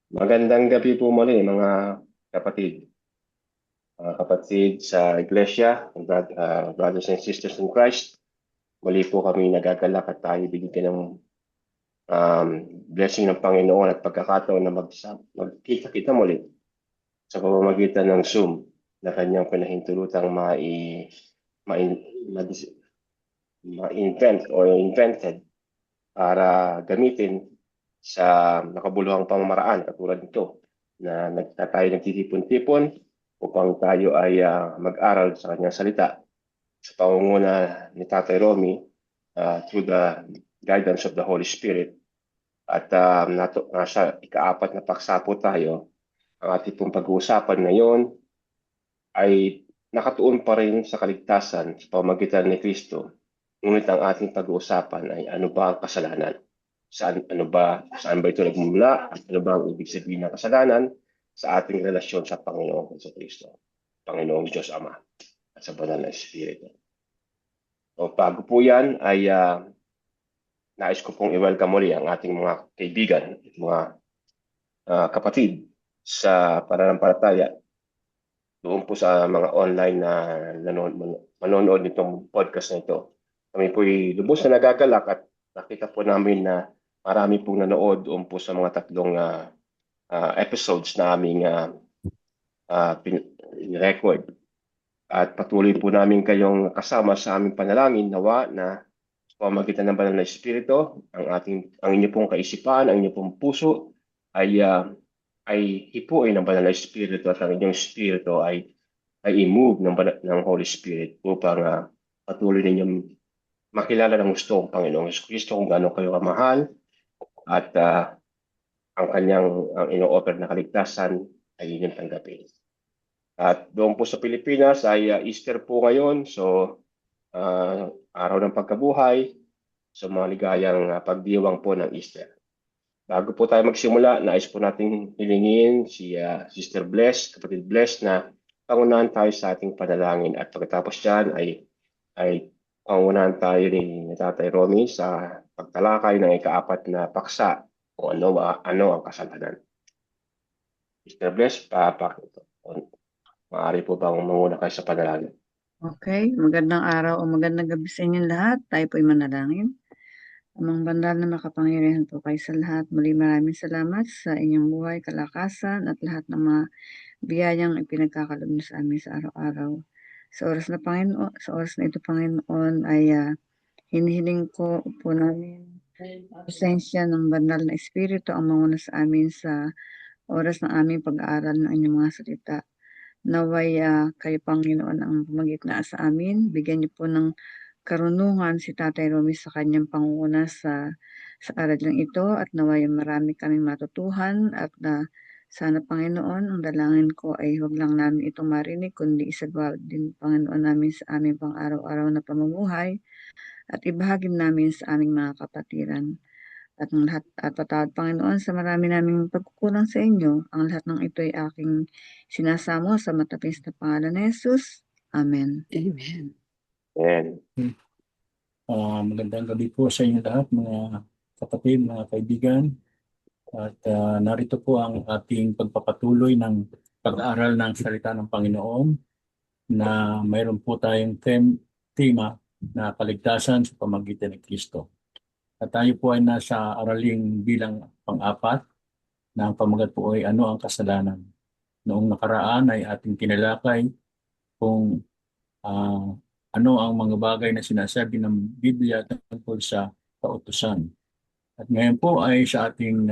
Magandang gabi po muli mga kapatid. Mga kapatid sa Iglesia, brothers and sisters in Christ. Muli po kami nagagalak at tayo bigyan ng um, blessing ng Panginoon at pagkakataon na magkita-kita muli sa pamamagitan ng Zoom na kanyang pinahintulutang ma-invent o invented para gamitin sa nakabuluhang pamamaraan katulad nito na tayo nagtitipon-tipon upang tayo ay mag-aral sa kanyang salita sa pangunguna ni Tatay Romy through the guidance of the Holy Spirit. At nasa ikaapat na paksa po tayo. Ang ating pong pag-uusapan ngayon ay nakatuon pa rin sa kaligtasan sa pamamagitan ni Kristo. Ngunit ang ating pag-uusapan ay ano ba ang kasalanan? Saan ba ito nagmumula? At ano ba ang ibig sabihin ng kasalanan sa ating relasyon sa Panginoong Kristo, Panginoong Diyos Ama at sa Banal na Espiritu. So, bago po yan ay nais ko pong i-welcome muli ang ating mga kaibigan at mga kapatid sa pananampalataya doon po sa mga online na manonood nitong podcast na ito. Kami po ay lubos na nagagalak at nakita po namin na marami pong nanood doon po sa mga tatlong episodes na aming record. At patuloy po namin kayong kasama sa aming panalangin nawa na sa pamamagitan ng banal na Espiritu, ang inyo pong kaisipan, ang inyo pong puso ay hipuin ng banal na Espiritu at ang inyong Espiritu ay i-move ng Holy Spirit upang patuloy ninyong makilala ng gusto ng Panginoong Kristo kung gaano kayo kamahal at ang ino-offer na kaligtasan ay inyong tanggapin. At doon po sa Pilipinas ay Easter po ngayon. So, araw ng pagkabuhay. So, maligayang pagdiwang po ng Easter. Bago po tayo magsimula, nais po nating hilingin si Sister Bless, Kapatid Bless, na pangunahan tayo sa ating panalangin. At pagkatapos dyan ay pangunahan tayo ni Tatay Romy sa pagtalakay ng ikaapat na paksa o ano ang kasalanan. Sister Bless, maaari po bang manguna kayo sa panalangin? Okay, magandang araw o magandang gabi sa inyong lahat. Tayo po'y manalangin. Amang banal na makapangyarihan po kayo sa lahat. Muli maraming salamat sa inyong buhay, kalakasan at lahat ng mga biyayang ipinagkakaloob niyo sa amin sa araw-araw. Sa oras na ito, Panginoon, ay hinihiling ko po namin presensya ng banal na Espiritu ang manguna sa amin sa oras ng aming pag-aaral ng inyong mga salita. Naway kayo, Panginoon, ang pumagitna sa amin. Bigyan niyo po ng karunungan si Tatay Romy sa kanyang pangunguna sa aralang ito at naway marami kaming matutuhan at sana, Panginoon, ang dalangin ko ay huwag lang namin ito marinig kundi isagawa din, Panginoon, namin sa aming pang-araw-araw na pamumuhay at ibahagi namin sa aming mga kapatiran. At ang lahat at patawad, Panginoon, sa marami naming pagkukulang sa inyo. Ang lahat ng ito ay aking sinasamo sa matapis na pangalan ni Jesus. Amen. Amen. And Magandang gabi po sa inyo lahat, mga kapatid, mga kaibigan. At narito po ang ating pagpapatuloy ng pag-aaral ng salita ng Panginoon na mayroon po tayong tema na kaligtasan sa pamamagitan ng Kristo. At tayo po ay nasa araling bilang pang-apat na ang pamagat po ay ano ang kasalanan. Noong nakaraan ay ating tinalakay kung ano ang mga bagay na sinasabi ng Biblia tungkol sa kautusan. At ngayon po ay sa ating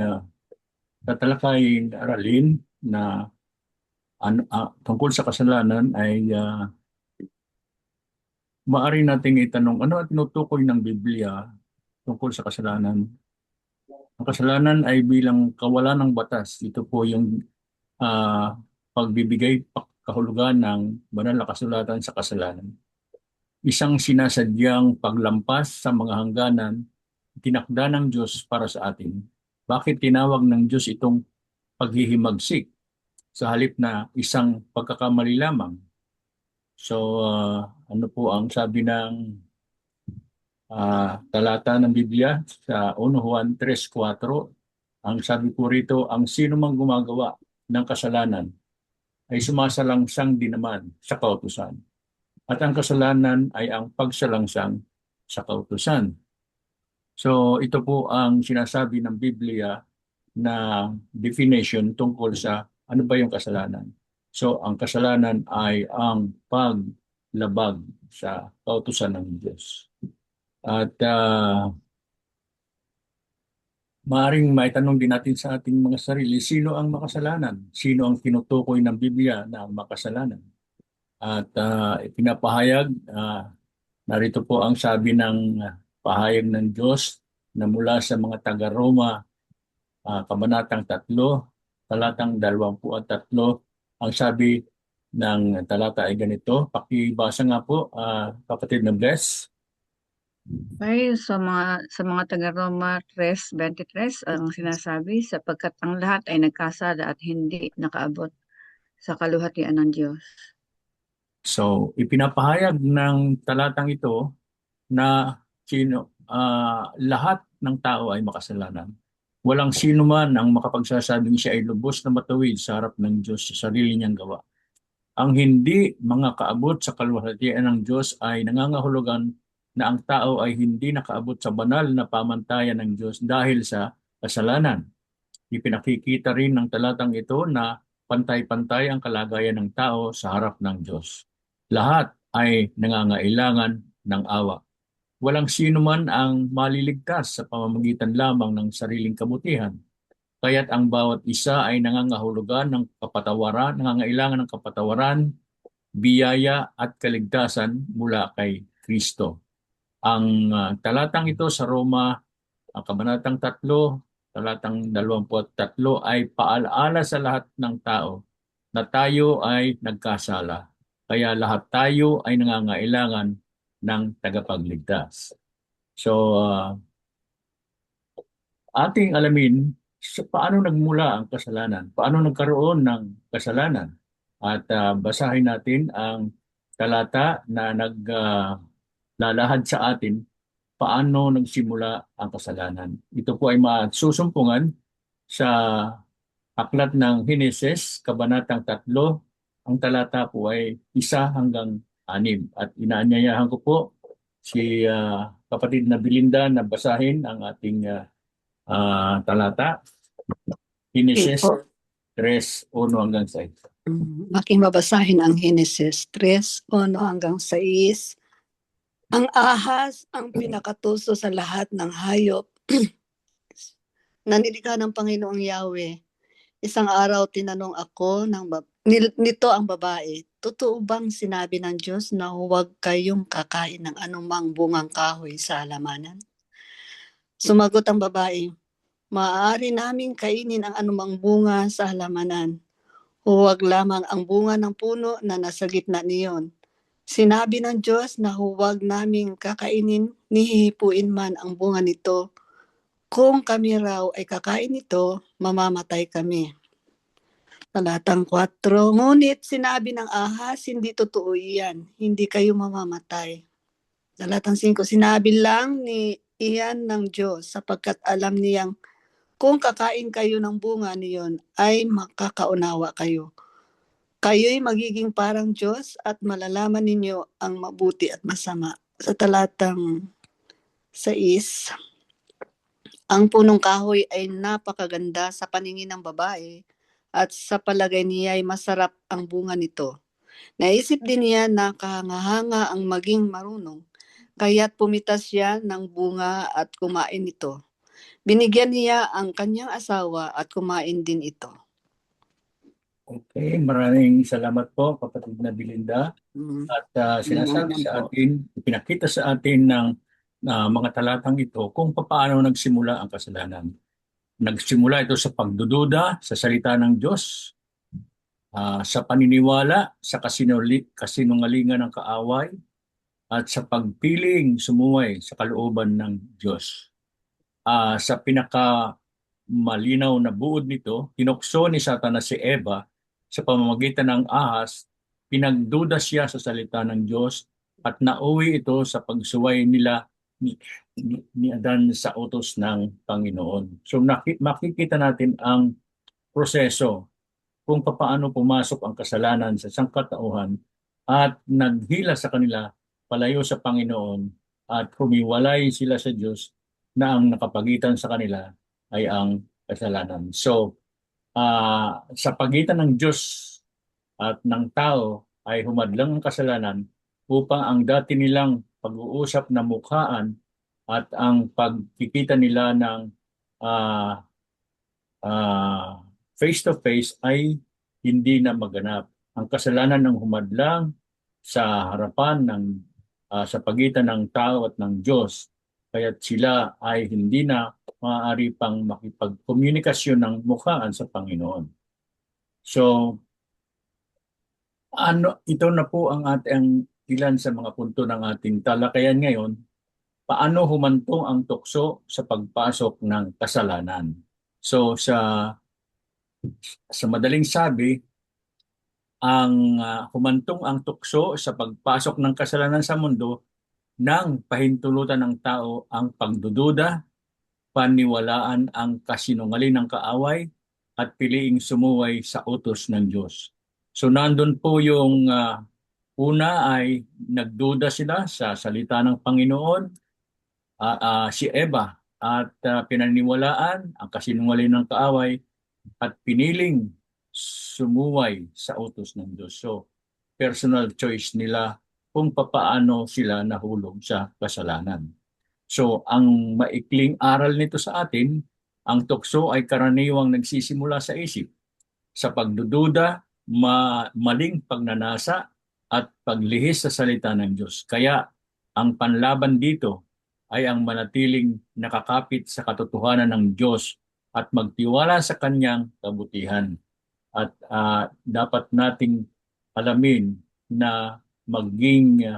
tatalakayin aralin na tungkol sa kasalanan ay maaari nating itanong ano at tinutukoy ng Biblia tungkol sa kasalanan. Ang kasalanan ay bilang kawalan ng batas. Ito po yung pagbibigay kahulugan ng banal na kasulatan sa kasalanan. Isang sinasadyang paglampas sa mga hangganan tinakda ng Diyos para sa atin. Bakit tinawag ng Diyos itong paghihimagsik sa halip na isang pagkakamali lamang? So, ano po ang sabi ng talata ng Biblia sa 1 Juan 3:4? Ang sabi po rito, ang sino mang gumagawa ng kasalanan ay sumasalangsang din naman sa kautusan. At ang kasalanan ay ang pagsalangsang sa kautusan. So ito po ang sinasabi ng Biblia na definition tungkol sa ano ba yung kasalanan. So ang kasalanan ay ang paglabag sa kautusan ng Diyos. At maaring maitanong din natin sa ating mga sarili, sino ang makasalanan? Sino ang tinutukoy ng Biblia na makasalanan? At ipinapahayag, narito po ang sabi ng pahayag ng Diyos na mula sa mga taga-Roma, Kabanatang 3, talatang 23. Ang sabi ng talata ay ganito. Pakibasa nga po, kapatid na Bless. Ay, sa mga taga-Roma 3:23 ang sinasabi, sapagkat ang lahat ay nagkasala at hindi nakaabot sa kaluhatian ng Diyos. So, ipinapahayag ng talatang ito na lahat ng tao ay makasalanan. Walang sino man ang makapagsasabing siya ay lubos na matuwid sa harap ng Diyos sa sarili niyang gawa. Ang hindi mga kaabot sa kaluwalhatian ng Diyos ay nangangahulugan na ang tao ay hindi nakaabot sa banal na pamantayan ng Diyos dahil sa kasalanan. Ipinakikita rin ng talatang ito na pantay-pantay ang kalagayan ng tao sa harap ng Diyos. Lahat ay nangangailangan ng awa. Walang sino man ang maliligtas sa pamamagitan lamang ng sariling kabutihan. Kaya't ang bawat isa ay nangangahulugan ng kapatawaran, nangangailangan ng kapatawaran, biyaya at kaligtasan mula kay Kristo. Ang talatang ito sa Roma, ang Kabanatang 3, talatang 23 ay paalaala sa lahat ng tao na tayo ay nagkasala. Kaya lahat tayo ay nangangailangan ng tagapagligtas. So, ating alamin paano nagmula ang kasalanan, paano nagkaroon ng kasalanan. At basahin natin ang talata na naglalahad sa atin paano nagsimula ang kasalanan. Ito po ay masusumpungan sa aklat ng Heneses, Kabanatang 3, ang talata po ay 1 hanggang 6. At inaanyayahan ko po si kapatid na Belinda na basahin ang ating talata. Heneses 3:1 hanggang 6. Aking babasahin ang Heneses 3:1 hanggang 6. Ang ahas ang pinakatuso sa lahat ng hayop na nilikha ng Panginoong Yahweh. Isang araw tinanong ako nito ang babae, totoo bang sinabi ng Diyos na huwag kayong kakain ng anumang bungang kahoy sa halamanan? Sumagot ang babae, maaari naming kainin ang anumang bunga sa halamanan. Huwag lamang ang bunga ng puno na nasa gitna niyon. Sinabi ng Diyos na huwag naming kakainin ni hihipuin man ang bunga nito. Kung kami raw ay kakain nito, mamamatay kami. Talatang 4, ngunit sinabi ng ahas, hindi totoo iyan, hindi kayo mamamatay. Talatang 5, sinabi lang ni iyan ng Diyos sapagkat alam niyang kung kakain kayo ng bunga niyon ay makakaunawa kayo. Kayo'y magiging parang Diyos at malalaman ninyo ang mabuti at masama. Sa talatang 6, ang punong kahoy ay napakaganda sa paningin ng babae at sa palagay niya ay masarap ang bunga nito. Naisip din niya na kahanga-hanga ang maging marunong, kaya't pumitas siya ng bunga at kumain nito. Binigyan niya ang kanyang asawa at kumain din ito. Okay, maraming salamat po kapatid na Belinda. At sinasabi sa atin, pinakita sa atin ng mga talatang ito kung paano nagsimula ang kasalanan. Nagsimula ito sa pagdududa sa salita ng Diyos, sa paniniwala, sa kasinungalingan ng kaaway, at sa pagpiling sumuway sa kalooban ng Diyos. Sa pinakamalinaw na buod nito, tinukso ni Satanas si Eva sa pamamagitan ng ahas, pinagduda siya sa salita ng Diyos at nauwi ito sa pagsuway nila ni Adan sa utos ng Panginoon. So makikita natin ang proseso kung paano pumasok ang kasalanan sa sangkatauhan at naghila sa kanila palayo sa Panginoon at humiwalay sila sa Diyos na ang nakapagitan sa kanila ay ang kasalanan. So, sa pagitan ng Diyos at ng tao ay humadlang ang kasalanan upang ang dati nilang pag-uusap na mukhaan at ang pagkikita nila ng ah, face-to-face ay hindi na maganap. Ang kasalanan ng humadlang sa harapan sa pagitan ng tao at ng Diyos, kaya't sila ay hindi na maaari pang makipagkomunikasyon ng mukhaan sa Panginoon. So, ito na po ang ating ilan sa mga punto ng ating talakayan ngayon. Paano humantong ang tukso sa pagpasok ng kasalanan? So sa madaling sabi, ang humantong ang tukso sa pagpasok ng kasalanan sa mundo nang pahintulutan ng tao ang pagdududa, paniwalaan ang kasinungaling ng kaaway, at piliing sumuway sa utos ng Diyos. So nandun po yung una ay nagduda sila sa salita ng Panginoon, si Eva, at pinaniwalaan ang kasinungaling ng kaaway at piniling sumuway sa utos ng Diyos. So, personal choice nila kung papaano sila nahulog sa kasalanan. So, ang maikling aral nito sa atin, ang tukso ay karaniwang nagsisimula sa isip, sa pagdududa, maling pagnanasa, at paglihis sa salita ng Diyos. Kaya, ang panlaban dito ay ang manatiling nakakapit sa katotohanan ng Diyos at magtiwala sa kanyang kabutihan. At dapat nating alamin na maging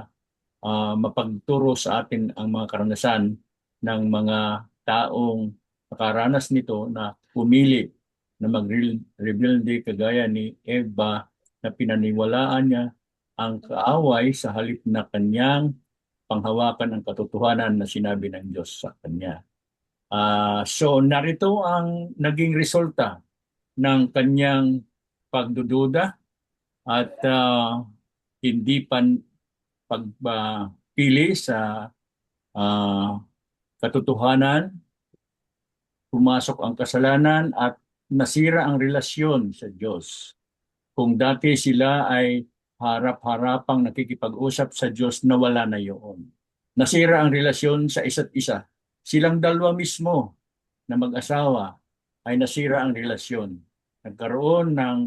mapagturo sa atin ang mga karanasan ng mga taong nakaranas nito na pumili na mag-rebelde kagaya ni Eva na pinaniwalaan niya ang kaaway sa halip na kanyang panghawakan ang katotohanan na sinabi ng Diyos sa kanya. So narito ang naging resulta ng kanyang pagdududa at hindi pagpili sa katotohanan, pumasok ang kasalanan at nasira ang relasyon sa Diyos. Kung dati sila ay harap-harapang nakikipag-usap sa Diyos, nawala na yun. Nasira ang relasyon sa isa't isa. Silang dalawa mismo na mag-asawa ay nasira ang relasyon. Nagkaroon ng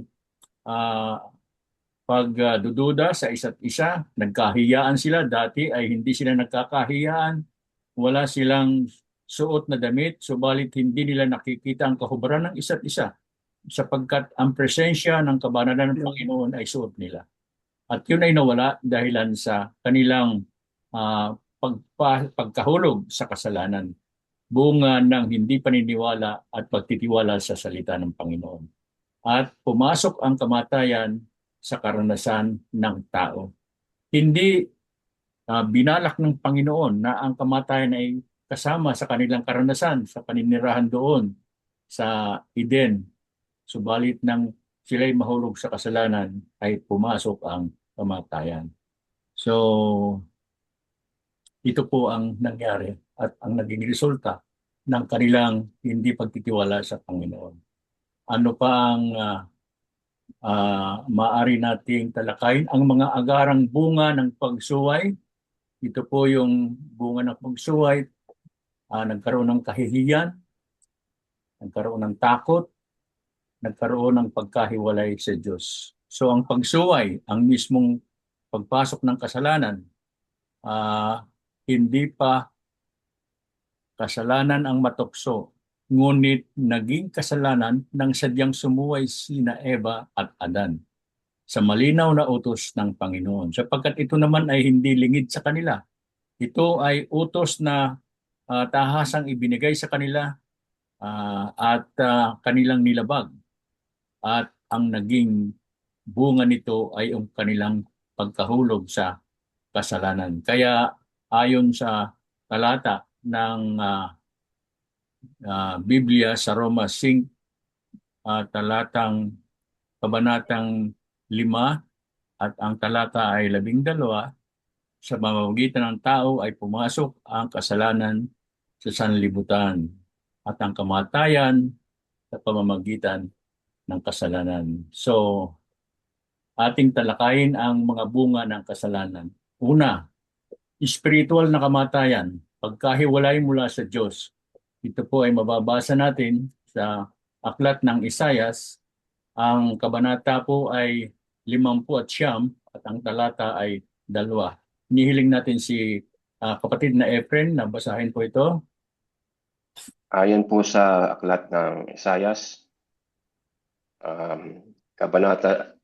pagdududa sa isa't isa, nagkahiyaan sila. Dati ay hindi sila nagkakahiyaan, wala silang suot na damit, subalit hindi nila nakikita ang kahubaran ng isa't isa sapagkat ang presensya ng kabanalan ng Panginoon ay suot nila. At yun ay nawala dahilan sa kanilang pagkahulog sa kasalanan, bunga ng hindi paniniwala at pagtitiwala sa salita ng Panginoon. At pumasok ang kamatayan sa karanasan ng tao. Hindi binalak ng Panginoon na ang kamatayan ay kasama sa kanilang karanasan, sa paninirahan doon sa Eden. Subalit nang sila'y mahulog sa kasalanan ay pumasok ang kamatayan. So, ito po ang nangyari at ang naging resulta ng kanilang hindi pagtitiwala sa Panginoon. Ano pa ang maaari nating talakayin? Ang mga agarang bunga ng pagsuway. Ito po yung bunga ng pagsuway. Nagkaroon ng kahihiyan, nagkaroon ng takot, nagkaroon ng pagkahiwalay sa Diyos. So ang pagsuway, ang mismong pagpasok ng kasalanan, hindi pa kasalanan ang matukso, ngunit naging kasalanan nang sadyang sumuway sina Eva at Adan sa malinaw na utos ng Panginoon. Sapagkat ito naman ay hindi lingid sa kanila. Ito ay utos na tahasang ibinigay sa kanila at kanilang nilabag. At ang naging bunga nito ay ang kanilang pagkahulog sa kasalanan. Kaya ayon sa talata ng Biblia sa Roma 5, kabanatang 5 at ang talata ay 12. Sa pamamagitan ng tao ay pumasok ang kasalanan sa sanlibutan at ang kamatayan sa pamamagitan ng kasalanan. So, ating talakayin ang mga bunga ng kasalanan. Una, spiritual na kamatayan, pagkahiwalay mula sa Diyos. Ito po ay mababasa natin sa aklat ng Isayas. Ang kabanata po ay 50 at ang talata ay 2. Nihiling natin si kapatid na Efren na basahin po ito. Ayon po sa aklat ng Isayas, kabanata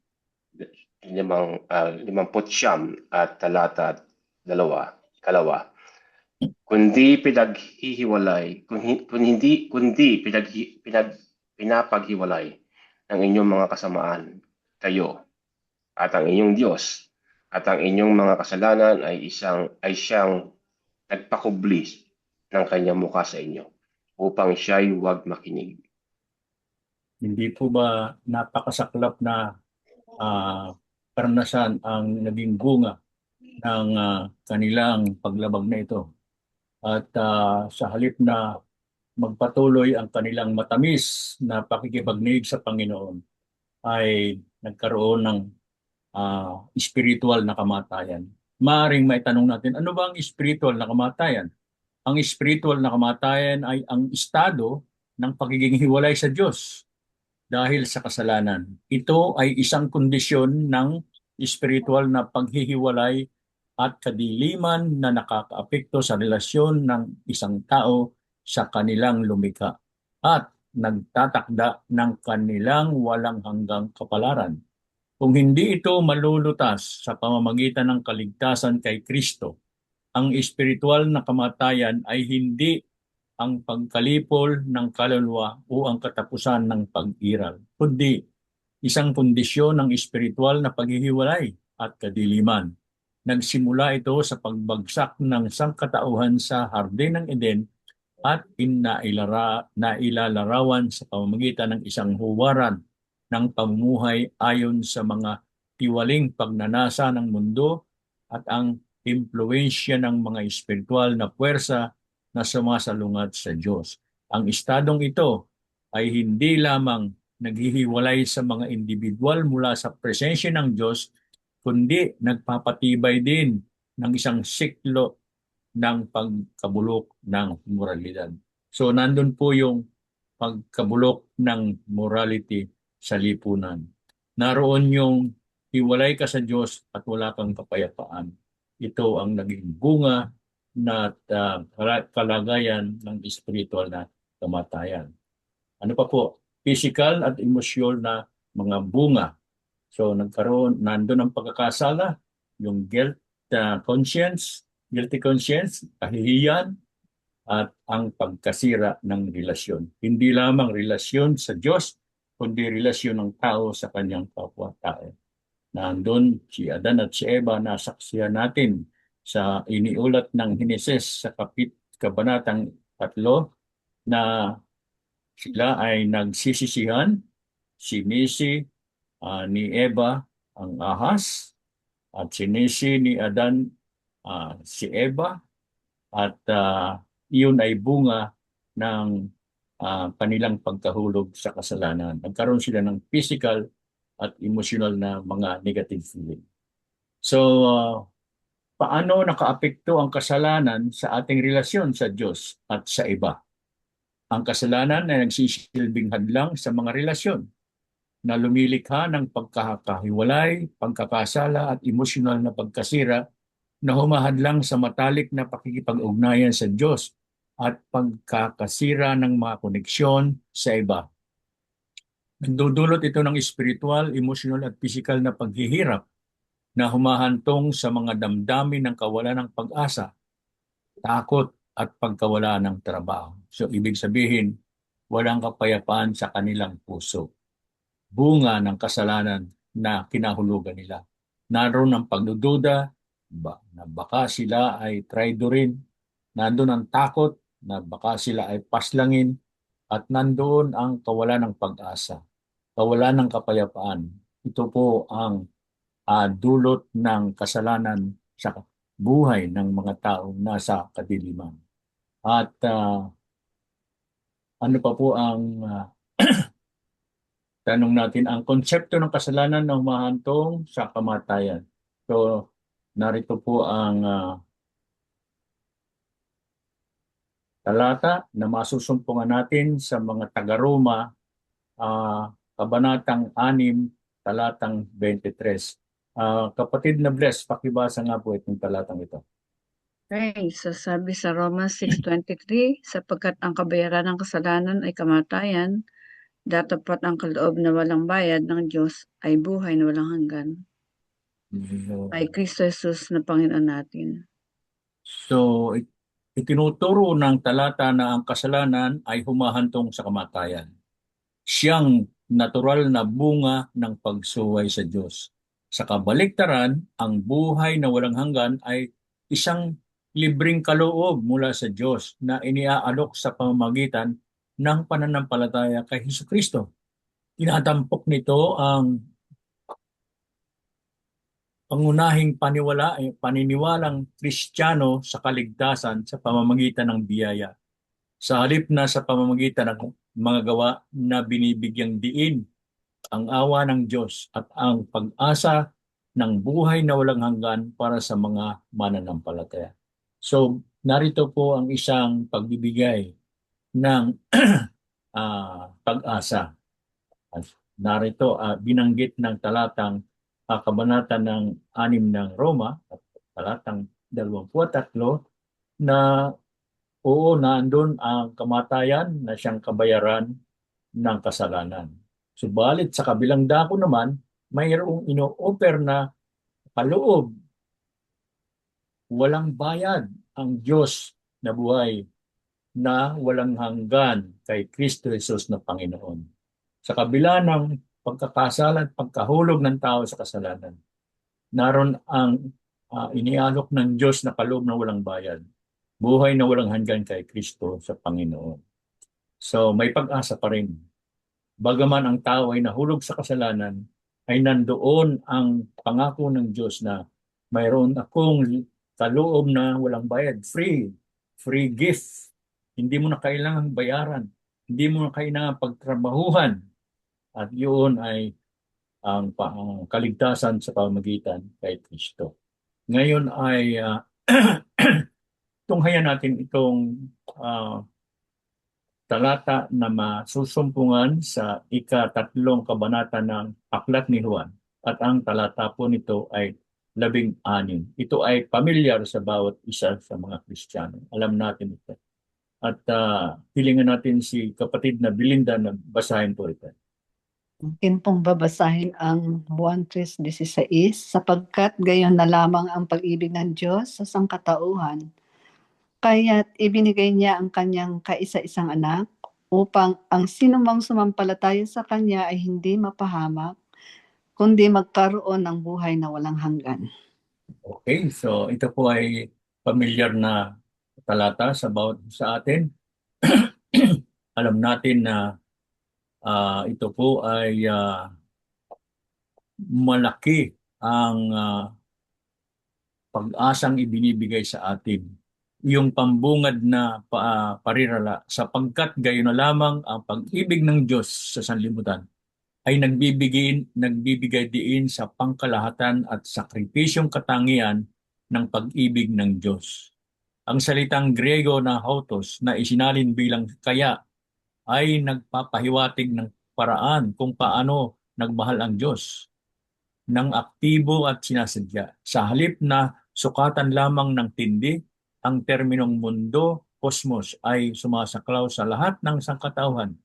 50 at talata 2, kalawa. Kundi pinapaghiwalay ng inyong mga kasamaan kayo at ang inyong Diyos at ang inyong mga kasalanan ay siyang nagpakubli ng kanyang mukha sa inyo upang siya'y huwag makinig. Hindi po ba napakasaklap na karanasan ang naging bunga ng kanilang paglabag na ito? At sa halip na magpatuloy ang kanilang matamis na pakikipagniig sa Panginoon, ay nagkaroon ng spiritual na kamatayan. Maaring may tanong natin, ano ba ang spiritual na kamatayan? Ang spiritual na kamatayan ay ang estado ng pagiging hiwalay sa Diyos dahil sa kasalanan. Ito ay isang kondisyon ng spiritual na paghihiwalay at kadiliman na nakakaapekto sa relasyon ng isang tao sa kanilang lumikha at nagtatakda ng kanilang walang hanggang kapalaran. Kung hindi ito malulutas sa pamamagitan ng kaligtasan kay Kristo, ang espiritual na kamatayan ay hindi ang pagkalipol ng kaluluwa o ang katapusan ng pag-iral, kundi isang kondisyon ng espiritual na paghihiwalay at kadiliman. Nagsimula ito sa pagbagsak ng sangkatauhan sa Hardin ng Eden at nailalarawan sa pamamagitan ng isang huwaran ng pamumuhay ayon sa mga tiwaling pagnanasa ng mundo at ang impluensya ng mga espiritual na puwersa na sumasalungat sa Diyos. Ang estadong ito ay hindi lamang naghihiwalay sa mga individual mula sa presensya ng Diyos, kundi nagpapatibay din ng isang siklo ng pagkabulok ng moralidad. So nandun po yung pagkabulok ng morality sa lipunan. Naroon yung hiwalay ka sa Diyos at wala kang kapayapaan. Ito ang naging bunga na kalagayan ng spiritual na kamatayan. Ano pa po? Physical at emosyonal na mga bunga. So nandun ang pagkakasala, yung guilty conscience, kahihiyan, at ang pagkasira ng relasyon. Hindi lamang relasyon sa Diyos, kundi relasyon ng tao sa kanyang kapwa-tao. Nandun si Adan at si Eva, nasaksihan natin sa iniulat ng Heneses sa kabanatang 3 na sila ay nagsisisihan, sinisi ni Eva ang ahas at sinisi ni Adan si Eva at iyon ay bunga ng kanilang pagkahulog sa kasalanan. Nagkaroon sila ng physical at emotional na mga negative feeling. So, paano nakaapekto ang kasalanan sa ating relasyon sa Diyos at sa iba? Ang kasalanan ay nagsisilbing hadlang sa mga relasyon na lumilikha ng pagkakahiwalay, pagkakasala at emosyonal na pagkasira na humahadlang sa matalik na pakikipag-ugnayan sa Diyos at pagkakasira ng mga koneksyon sa iba. Nagdudulot ito ng spiritual, emotional at physical na paghihirap na humahantong sa mga damdamin ng kawalan ng pag-asa, takot at pagkawala ng trabaho. So ibig sabihin, walang kapayapaan sa kanilang puso. Bunga ng kasalanan na kinahulugan nila. Naroon ang pagdududa, na baka sila ay traidorin, nandun ang takot na baka sila ay paslangin at nandoon ang kawalan ng pag-asa, kawalan ng kapayapaan. Ito po ang dulot ng kasalanan sa buhay ng mga taong nasa kadiliman. At ano pa po ang tanong natin, ang konsepto ng kasalanan na humahantong sa kamatayan. So, narito po ang talata na masusumpungan natin sa mga taga-Roma, Kabanatang 6, talatang 23. Kapatid na Bless, pakibasa nga po itong talatang ito. Okay, so sabi sa Romans 6:23, sapagkat ang kabayaran ng kasalanan ay kamatayan, datapat ang kaloob na walang bayad ng Diyos ay buhay na walang hanggan. Ay Kristo Jesus na Panginoon natin. So, itinuturo ng talata na ang kasalanan ay humahantong sa kamatayan. Siyang natural na bunga ng pagsuway sa Diyos. Sa kabaliktaran, ang buhay na walang hanggan ay isang libreng kaloob mula sa Diyos na iniaalok sa pamamagitan ng pananampalataya kay Hesukristo. Tinatampok nito ang pangunahing paniniwalang Kristiyano sa kaligtasan sa pamamagitan ng biyaya. Sa halip na sa pamamagitan ng mga gawa na binibigyang diin ang awa ng Diyos at ang pag-asa ng buhay na walang hanggan para sa mga mananampalataya. So, narito po ang isang pagbibigay ng pag-asa. At narito binanggit ng talatang kabanata ng 6 ng Roma at talatang 23 na oo, nandun ang kamatayan na siyang kabayaran ng kasalanan. Subalit sa kabilang dako naman, mayroong ino-offer na kaloob. Walang bayad ang Diyos na buhay na walang hanggan kay Kristo Jesus na Panginoon. Sa kabila ng pagkakasala at pagkahulog ng tao sa kasalanan, naroon ang inialok ng Diyos na kaloob na walang bayad. Buhay na walang hanggan kay Kristo sa Panginoon. So may pag-asa pa rin. Bagaman ang tao ay nahulog sa kasalanan, ay nandoon ang pangako ng Diyos na mayroon akong kaloob na walang bayad. Free gift. Hindi mo na kailangang bayaran. Hindi mo na kailangang pagtrabahuhan. At yun ay ang kaligtasan sa pamamagitan kay Kristo. Ngayon ay tunghayan natin itong talata na masusumpungan sa ika-3 kabanata ng Aklat ni Juan. At ang talata po nito ay 16. Ito ay pamilyar sa bawat isa sa mga Kristiyano. Alam natin ito. At hilingan natin si kapatid na Belinda na basahin po ito. Akin pong babasahin ang Juan 3:16, sapagkat gayon na lamang ang pag-ibig ng Diyos sa sangkatauhan, kaya't ibinigay niya ang kanyang kaisa-isang anak, upang ang sinumang sumampalataya sa kanya ay hindi mapahamak, kundi magkaroon ng buhay na walang hanggan. Okay, so ito po ay pamilyar na talata sa bawat sa atin. Alam natin na ito po ay malaki ang pag-asang ibinibigay sa atin. Yung pambungad na parirala, sapagkat gayon na lamang ang pag-ibig ng Diyos sa sanlibutan ay nagbibigay diin sa pangkalahatan at sakripisyong katangian ng pag-ibig ng Diyos. Ang salitang Griego na autos na isinalin bilang kaya ay nagpapahiwatig ng paraan kung paano nagmahal ang Diyos ng aktibo at sinasadya. Sa halip na sukatan lamang ng tindi, ang terminong mundo, kosmos ay sumasaklaw sa lahat ng sangkatauhan.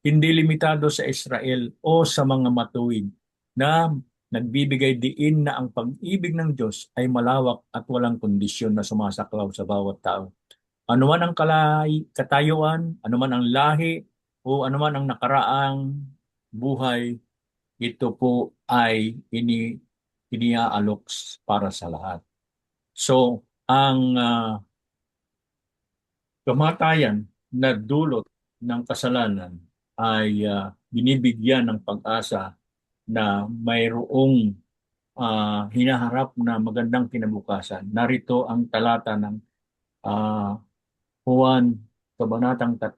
Hindi limitado sa Israel o sa mga matuwid na nagbibigay diin na ang pag-ibig ng Diyos ay malawak at walang kondisyon na sumasaklaw sa bawat tao. Anuman ang katayuan, anuman ang lahi, o anuman ang nakaraang buhay, ito po ay iniaalok para sa lahat. So, ang kamatayan na dulot ng kasalanan ay binibigyan ng pag-asa na mayroong hinaharap na magandang kinabukasan. Narito ang talata ng Juan, Kabanatang 3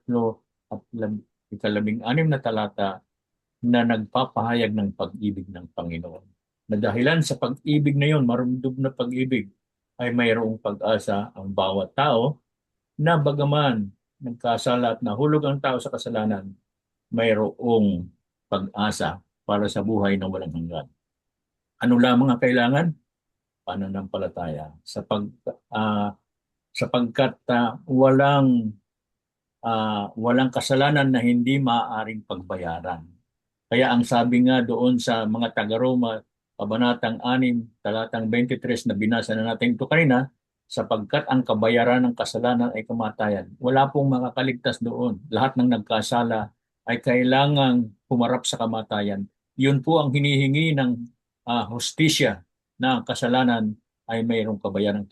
at 16 na talata na nagpapahayag ng pag-ibig ng Panginoon. Na dahilan sa pag-ibig na yon, marundog na pag-ibig, ay mayroong pag-asa ang bawat tao na bagaman nagkasala at nahulog ang tao sa kasalanan, mayroong pag-asa para sa buhay na walang hanggan. Ano lamang ang kailangan? Pananampalataya. Sapagkat walang kasalanan na hindi maaaring pagbayaran. Kaya ang sabi nga doon sa mga taga-Roma, Kabanatang 6, talatang 23 na binasa na natin ito kanina, sapagkat ang kabayaran ng kasalanan ay kamatayan. Wala pong makakaligtas doon. Lahat ng nagkasala ay kailangang humarap sa kamatayan. Yun po ang hinihingi ng hustisya na ang kasalanan ay mayroong kabayaran ng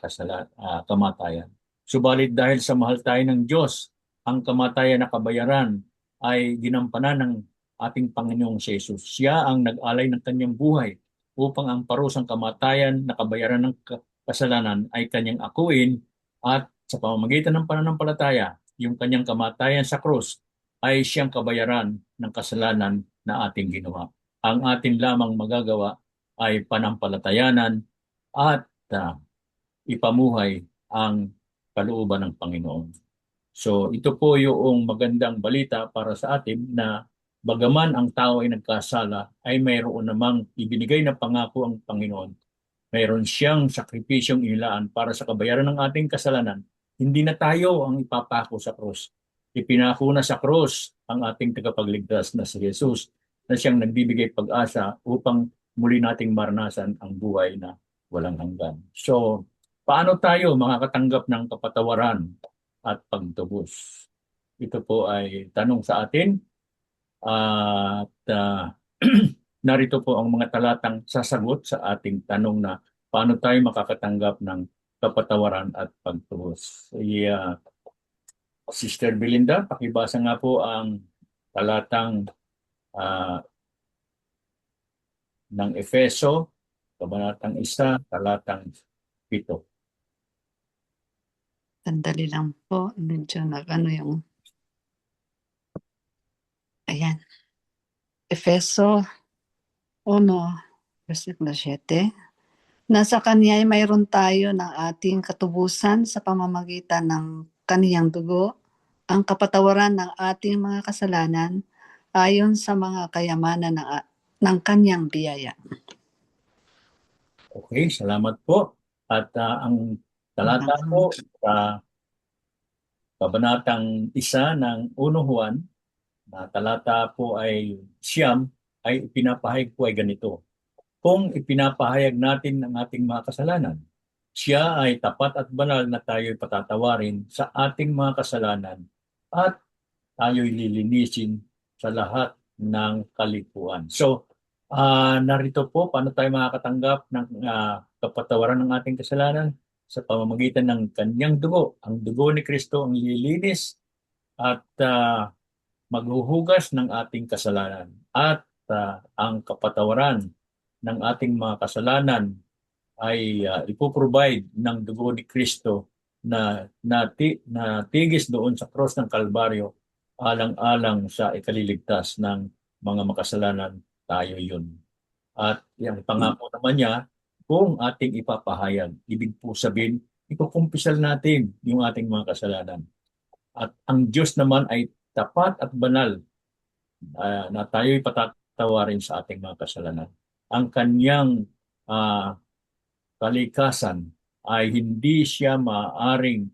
kamatayan. Subalit dahil sa mahal tayo ng Diyos, ang kamatayan na kabayaran ay ginampanan ng ating Panginoong Jesus. Siya ang nag-alay ng kanyang buhay upang ang parusang kamatayan na kabayaran ng kasalanan ay kanyang akuin, at sa pamamagitan ng pananampalataya, yung kanyang kamatayan sa krus ay siyang kabayaran ng kasalanan na ating ginawa. Ang atin lamang magagawa ay panampalatayanan at ipamuhay ang kalooban ng Panginoon. So ito po yung magandang balita para sa atin na bagaman ang tao ay nagkasala, ay mayroon namang ibinigay na pangako ang Panginoon. Mayroon siyang sakripisyong inilaan para sa kabayaran ng ating kasalanan. Hindi na tayo ang ipapako sa krus. Ipinako na sa krus ang ating tagapagligtas na si Jesus, na siyang nagbibigay pag-asa upang muli nating maranasan ang buhay na walang hanggan. So, paano tayo makakatanggap ng kapatawaran at pagtubos? Ito po ay tanong sa atin. At narito po ang mga talatang sasagot sa ating tanong na paano tayo makakatanggap ng kapatawaran at pagtubos. Sister Belinda, pakibasa nga po ang talatang ng Efeso, Kabanatang 1, talatang 7. Sandali lang po. Medyo yung... Ayan. Efeso 1, versikulo 7. Nasa kanya ay mayroon tayo ng ating katubusan sa pamamagitan ng kaniyang dugo, ang kapatawaran ng ating mga kasalanan ayon sa mga kayamanan ng kanyang biyaya. Okay, salamat po. At ang talata po sa Kabanatang 1 ng 1 Juan, na talata po ay 9, ay ipinapahayag po ay ganito. Kung ipinapahayag natin ang ating mga kasalanan, siya ay tapat at banal na tayo'y patatawarin sa ating mga kasalanan at tayo'y lilinisin sa lahat ng kalikuan. So, narito po paano tayo makakatanggap ng kapatawaran ng ating kasalanan sa pamamagitan ng kanyang dugo. Ang dugo ni Kristo ang lilinis at maghuhugas ng ating kasalanan, at ang kapatawaran ng ating mga kasalanan ay ipoprovide ng dugo ni Kristo na tigis doon sa cross ng Kalbaryo, alang-alang sa ikaliligtas ng mga makasalanan tayo yun. At yung pangako naman niya, kung ating ipapahayag, ibig po sabihin, ikukumpisal natin yung ating mga kasalanan. At ang Diyos naman ay tapat at banal na tayo'y patatawarin sa ating mga kasalanan. Ang kanyang kalikasan ay hindi siya maaaring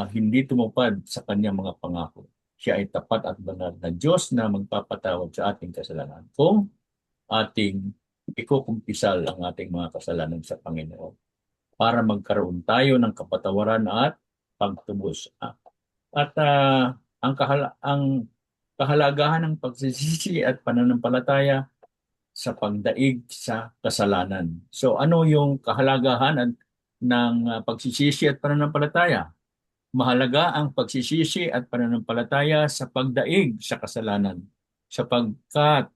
hindi tumupad sa kanyang mga pangako. Siya ay tapat at banal na Diyos na magpapatawad sa ating kasalanan kung ating ikukumpisal ang ating mga kasalanan sa Panginoon para magkaroon tayo ng kapatawaran at pagtubos. At ang kahalagahan ng pagsisisi at pananampalataya sa pagdaig sa kasalanan. So ano yung kahalagahan ng pagsisisi at pananampalataya? mahalaga ang pagsisisi at pananampalataya sa pagdaig sa kasalanan, sapagkat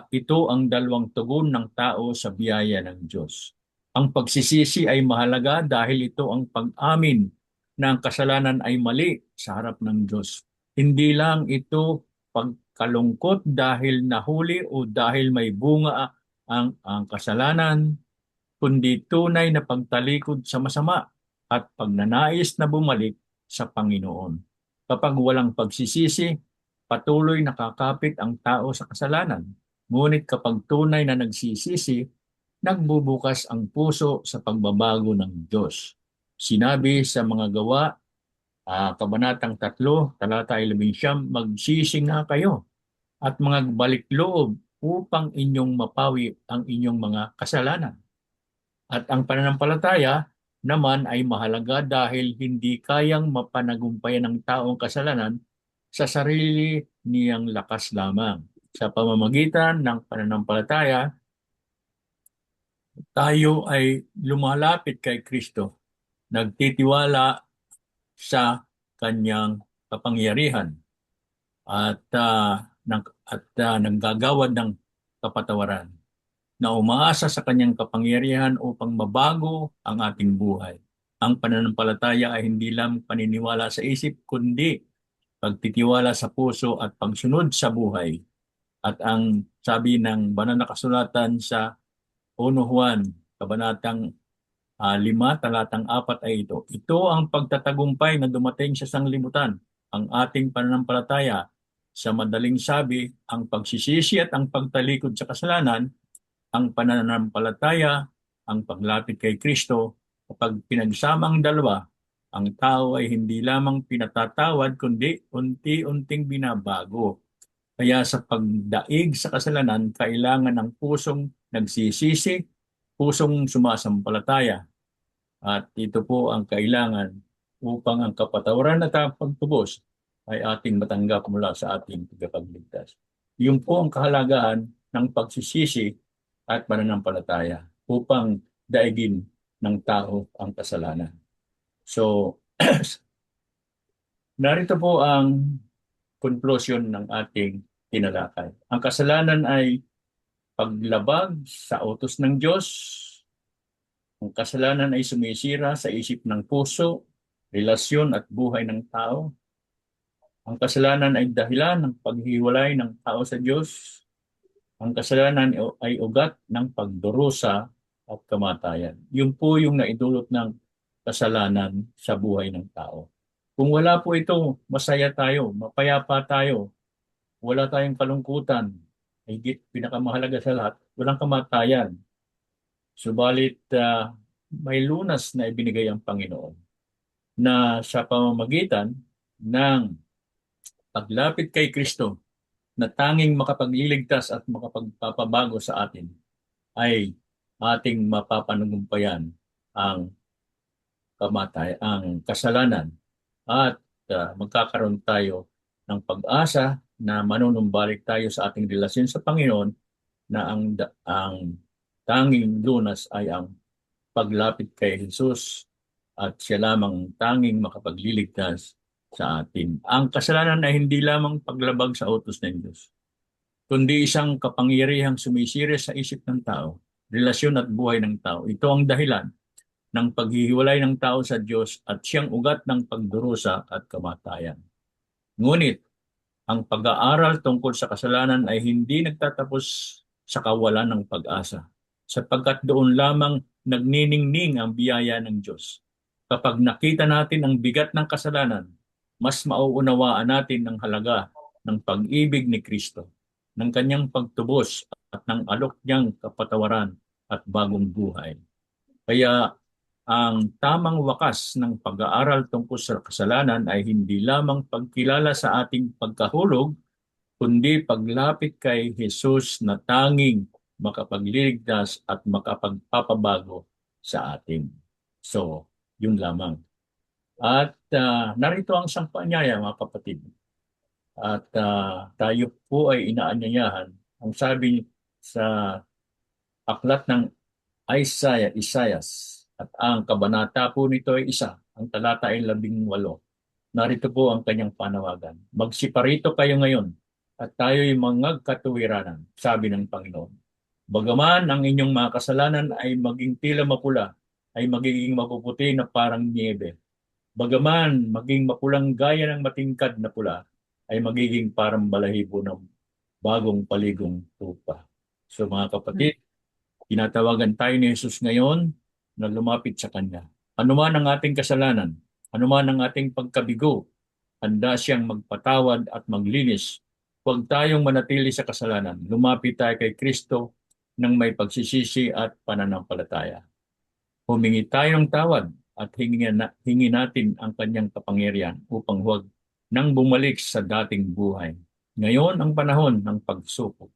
ito ang dalawang tugon ng tao sa biyaya ng Diyos. Ang pagsisisi ay mahalaga dahil ito ang pag-amin na ang kasalanan ay mali sa harap ng Diyos. Hindi lang ito pagkalungkot dahil nahuli o dahil may bunga ang kasalanan, kundi tunay na pagtalikod sa masama at pagnanais na bumalik sa Panginoon. Kapag walang pagsisisi, patuloy nakakapit ang tao sa kasalanan. Ngunit kapag tunay na nagsisisi, nagbubukas ang puso sa pagbabago ng Diyos. Sinabi sa mga gawa, Kabanatang 3, talata 11, magsisi nga kayo at mga balik loob upang inyong mapawi ang inyong mga kasalanan. At ang pananampalataya naman ay mahalaga dahil hindi kayang mapanagumpayan ng taong kasalanan sa sarili niyang lakas lamang. Sa pamamagitan ng pananampalataya, tayo ay lumalapit kay Kristo, nagtitiwala sa kanyang kapangyarihan at nanggagawad ng kapatawaran, na umaasa sa kanyang kapangyarihan upang mabago ang ating buhay. Ang pananampalataya ay hindi lang paniniwala sa isip, kundi pagtitiwala sa puso at pagsunod sa buhay. At ang sabi ng banal na kasulatan sa 1 Juan, kabanatang 5, talatang 4 ay ito. Ito ang pagtatagumpay na dumating sa sanglibutan, ang ating pananampalataya. Sa madaling sabi, ang pagsisisi at ang pagtalikod sa kasalanan, ang pananampalataya, ang paglapit kay Kristo. Kapag pinagsama ang dalawa, ang tao ay hindi lamang pinatatawad, kundi unti-unting binabago. Kaya sa pagdaig sa kasalanan, kailangan ng pusong nagsisisi, pusong sumasampalataya. At ito po ang kailangan upang ang kapatawaran at ang pagtubos ay ating matanggap mula sa ating tagapagligtas. Yun po ang kahalagahan ng pagsisisi at pananampalataya upang daigin ng tao ang kasalanan. So, narito po ang conclusion ng ating tinalakay. Ang kasalanan ay paglabag sa utos ng Diyos. Ang kasalanan ay sumisira sa isip ng puso, relasyon at buhay ng tao. Ang kasalanan ay dahilan ng paghiwalay ng tao sa Diyos. Ang kasalanan ay ugat ng pagdurusa at kamatayan. Yun po yung naidulot ng kasalanan sa buhay ng tao. Kung wala po ito, masaya tayo, mapayapa tayo, wala tayong kalungkutan, higit pinakamahalaga sa lahat, walang kamatayan. Subalit may lunas na ibinigay ang Panginoon na sa pamamagitan ng paglapit kay Kristo na tanging makapagliligtas at makapagpapabago sa atin ay ating mapapanagumpayan ang ang kasalanan at magkakaroon tayo ng pag-asa na manunumbalik tayo sa ating relasyon sa Panginoon na ang tanging lunas ay ang paglapit kay Jesus at siya lamang tanging makapagliligtas sa atin. Ang kasalanan ay hindi lamang paglabag sa utos ng Diyos, kundi isang kapangyarihang sumisira sa isip ng tao, relasyon at buhay ng tao. Ito ang dahilan ng paghihiwalay ng tao sa Diyos at siyang ugat ng pagdurusa at kamatayan. Ngunit, ang pag-aaral tungkol sa kasalanan ay hindi nagtatapos sa kawalan ng pag-asa, sapagkat doon lamang nagniningning ang biyaya ng Diyos. Kapag nakita natin ang bigat ng kasalanan, mas mauunawaan natin ang halaga ng pag-ibig ni Kristo, ng kanyang pagtubos at ng alok niyang kapatawaran at bagong buhay. Kaya ang tamang wakas ng pag-aaral tungkol sa kasalanan ay hindi lamang pagkilala sa ating pagkahulog, kundi paglapit kay Jesus na tanging makapagliligtas at makapagpapabago sa atin. So, yun lamang. At narito ang isang paanyaya, mga kapatid. At tayo po ay inaanyayahan. Ang sabi sa aklat ng Isaiah, at ang kabanata po nito ay 1, ang ang talata ay 18. Narito po ang kanyang panawagan. Magsiparito kayo ngayon at tayo'y mangagkatuwiranan, sabi ng Panginoon. Bagaman ang inyong mga kasalanan ay maging tila mapula, ay magiging mapuputi na parang niebe. Bagaman maging mapulang gaya ng matingkad na pula, ay magiging parang balahibo ng bagong paligong tupa. So mga kapatid, tinatawagan tayo ni Jesus ngayon na lumapit sa Kanya. Ano man ang ating kasalanan, ano man ang ating pagkabigo, handa siyang magpatawad at maglinis. Huwag tayong manatili sa kasalanan. Lumapit tayo kay Kristo ng may pagsisisi at pananampalataya. Humingi tayo ng tawad at hingi natin ang kanyang kapangyarihan upang huwag nang bumalik sa dating buhay. Ngayon ang panahon ng pagsupok.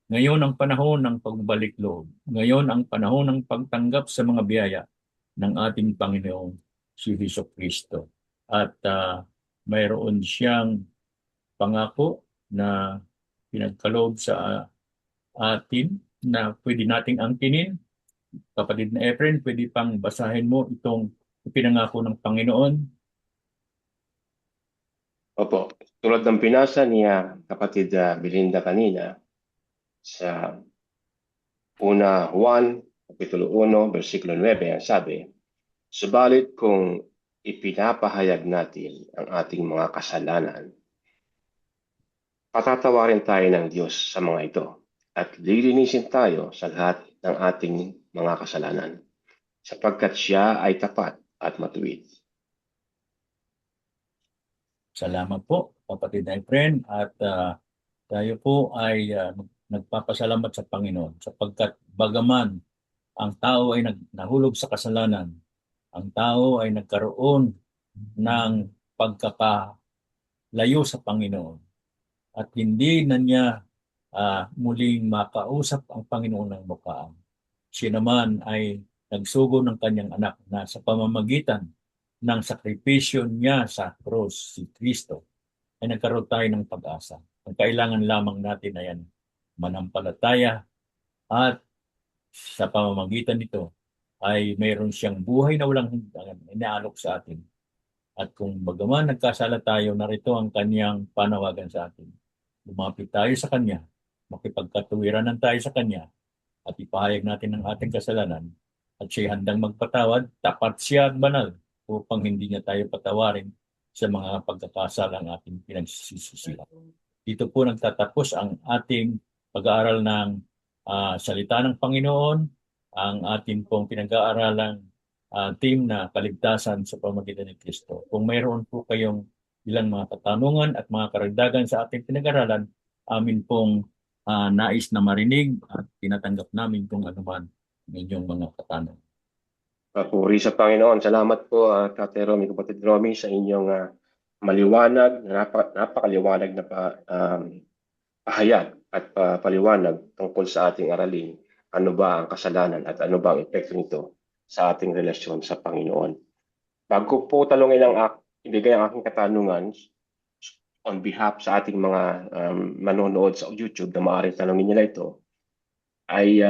Ngayon ang panahon ng pagbalik loob. Ngayon ang panahon ng pagtanggap sa mga biyaya ng ating Panginoong si Jesucristo. At mayroon siyang pangako na pinagkaloob sa atin na pwede nating angkinin. Kapatid na Efren, pwede pang basahin mo itong ipinangako ng Panginoon. Opo, tulad ng pinasa niya kapatid Belinda kanina sa una Juan, Kapitulo 1, versikulo 9, ang sabi, subalit kung ipinapahayag natin ang ating mga kasalanan, patatawarin tayo ng Diyos sa mga ito at lilinisin tayo sa lahat ng ating mga kasalanan sapagkat siya ay tapat at matuwid. Salamat po, kapatid na Efren. At tayo po ay nagpapasalamat sa Panginoon sapagkat bagaman ang tao ay nahulog sa kasalanan, ang tao ay nagkaroon ng pagkakalayo sa Panginoon at hindi na niya muling makausap ang Panginoon ng mukhaan. Siya naman ay nagsugo ng kanyang anak na sa pamamagitan ng sakripisyo niya sa krus, si Kristo, ay nagkaroon tayo ng pag-asa. Ang kailangan lamang natin ay manampalataya at sa pamamagitan nito ay mayroon siyang buhay na walang hanggan inaalok sa atin. At kung bagaman nagkasala tayo, narito ang kanyang panawagan sa atin. Lumapit tayo sa kanya, makipagkatuwiranan tayo sa kanya, at ipahayag natin ang ating kasalanan. At siya handang magpatawad, tapat siya at banal, upang hindi niya tayo patawarin sa mga pagkakasalang ating pinagsisisihan. Dito po nagtatapos ang ating pag-aaral ng salita ng Panginoon, ang ating pong pinag-aaralang team na kaligtasan sa pamamagitan ni Kristo. Kung mayroon po kayong ilang mga katanungan at mga karagdagan sa ating pinag-aaralan, amin pong nais na marinig at tinatanggap namin kung ano man inyong mga katanungan. Papuri sa Panginoon. Salamat po, Tate Romy, kapatid Romy, sa inyong maliwanag, napakaliwanag na pahayag at paliwanag tungkol sa ating aralin. Ano ba ang kasalanan at ano ba ang epekto nito sa ating relasyon sa Panginoon. Bago po talungin ibigay ang aking katanungan on behalf sa ating mga manonood sa YouTube na maaaring tanongin nila ito, ay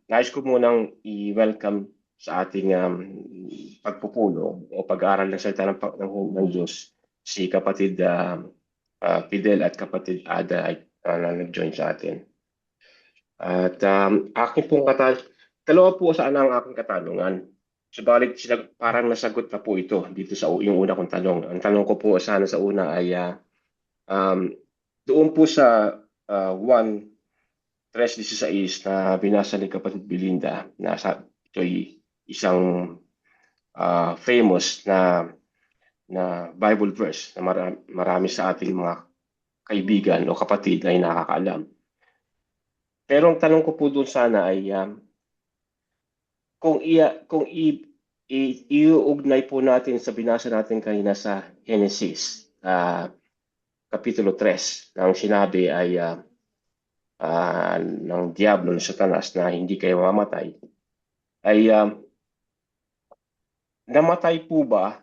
nais ko munang i-welcome sa ating pagpupulo o pag-aaral ng salita ng Diyos si kapatid Fidel at kapatid Ada na nag-join sa atin. At aking pong dalawa po sana ang aking katanungan. Subalit parang nasagot na po ito dito sa yung una kong tanong. Ang tanong ko po sana sa una ay doon po sa 1:3-16 na binasa ni kapatid Belinda na ito'y isang famous na Bible verse na marami sa ating mga kaibigan o kapatid ay nakakaalam. Pero ang tanong ko po doon sana ay kung iuugnay po natin sa binasa natin kanina sa Genesis Kapitulo 3 na ang sinabi ay ng Diablo ng Satanas na hindi kayo mamamatay, ay namatay po ba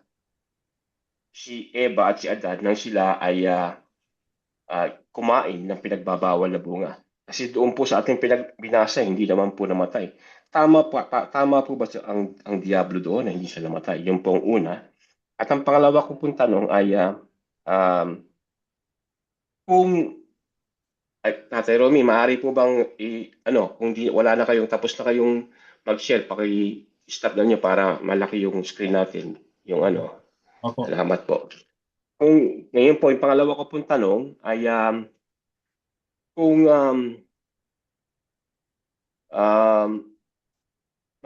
si Eva at si Adan nang sila ay kumain ng pinagbabawal na bunga? Kasi doon po sa ating binasa, hindi naman po namatay. Tama po ba ang Diablo doon na hindi siya namatay? Yung pong una. At ang pangalawa kong pong tanong ay kung Tatay Romy, maaari po bang kung wala na kayong tapos na kayong mag-share, paki-stop na niyo para malaki yung screen natin. Yung Opo. salamat po. Kung ngayon po, yung pangalawa ko pong tanong ay kung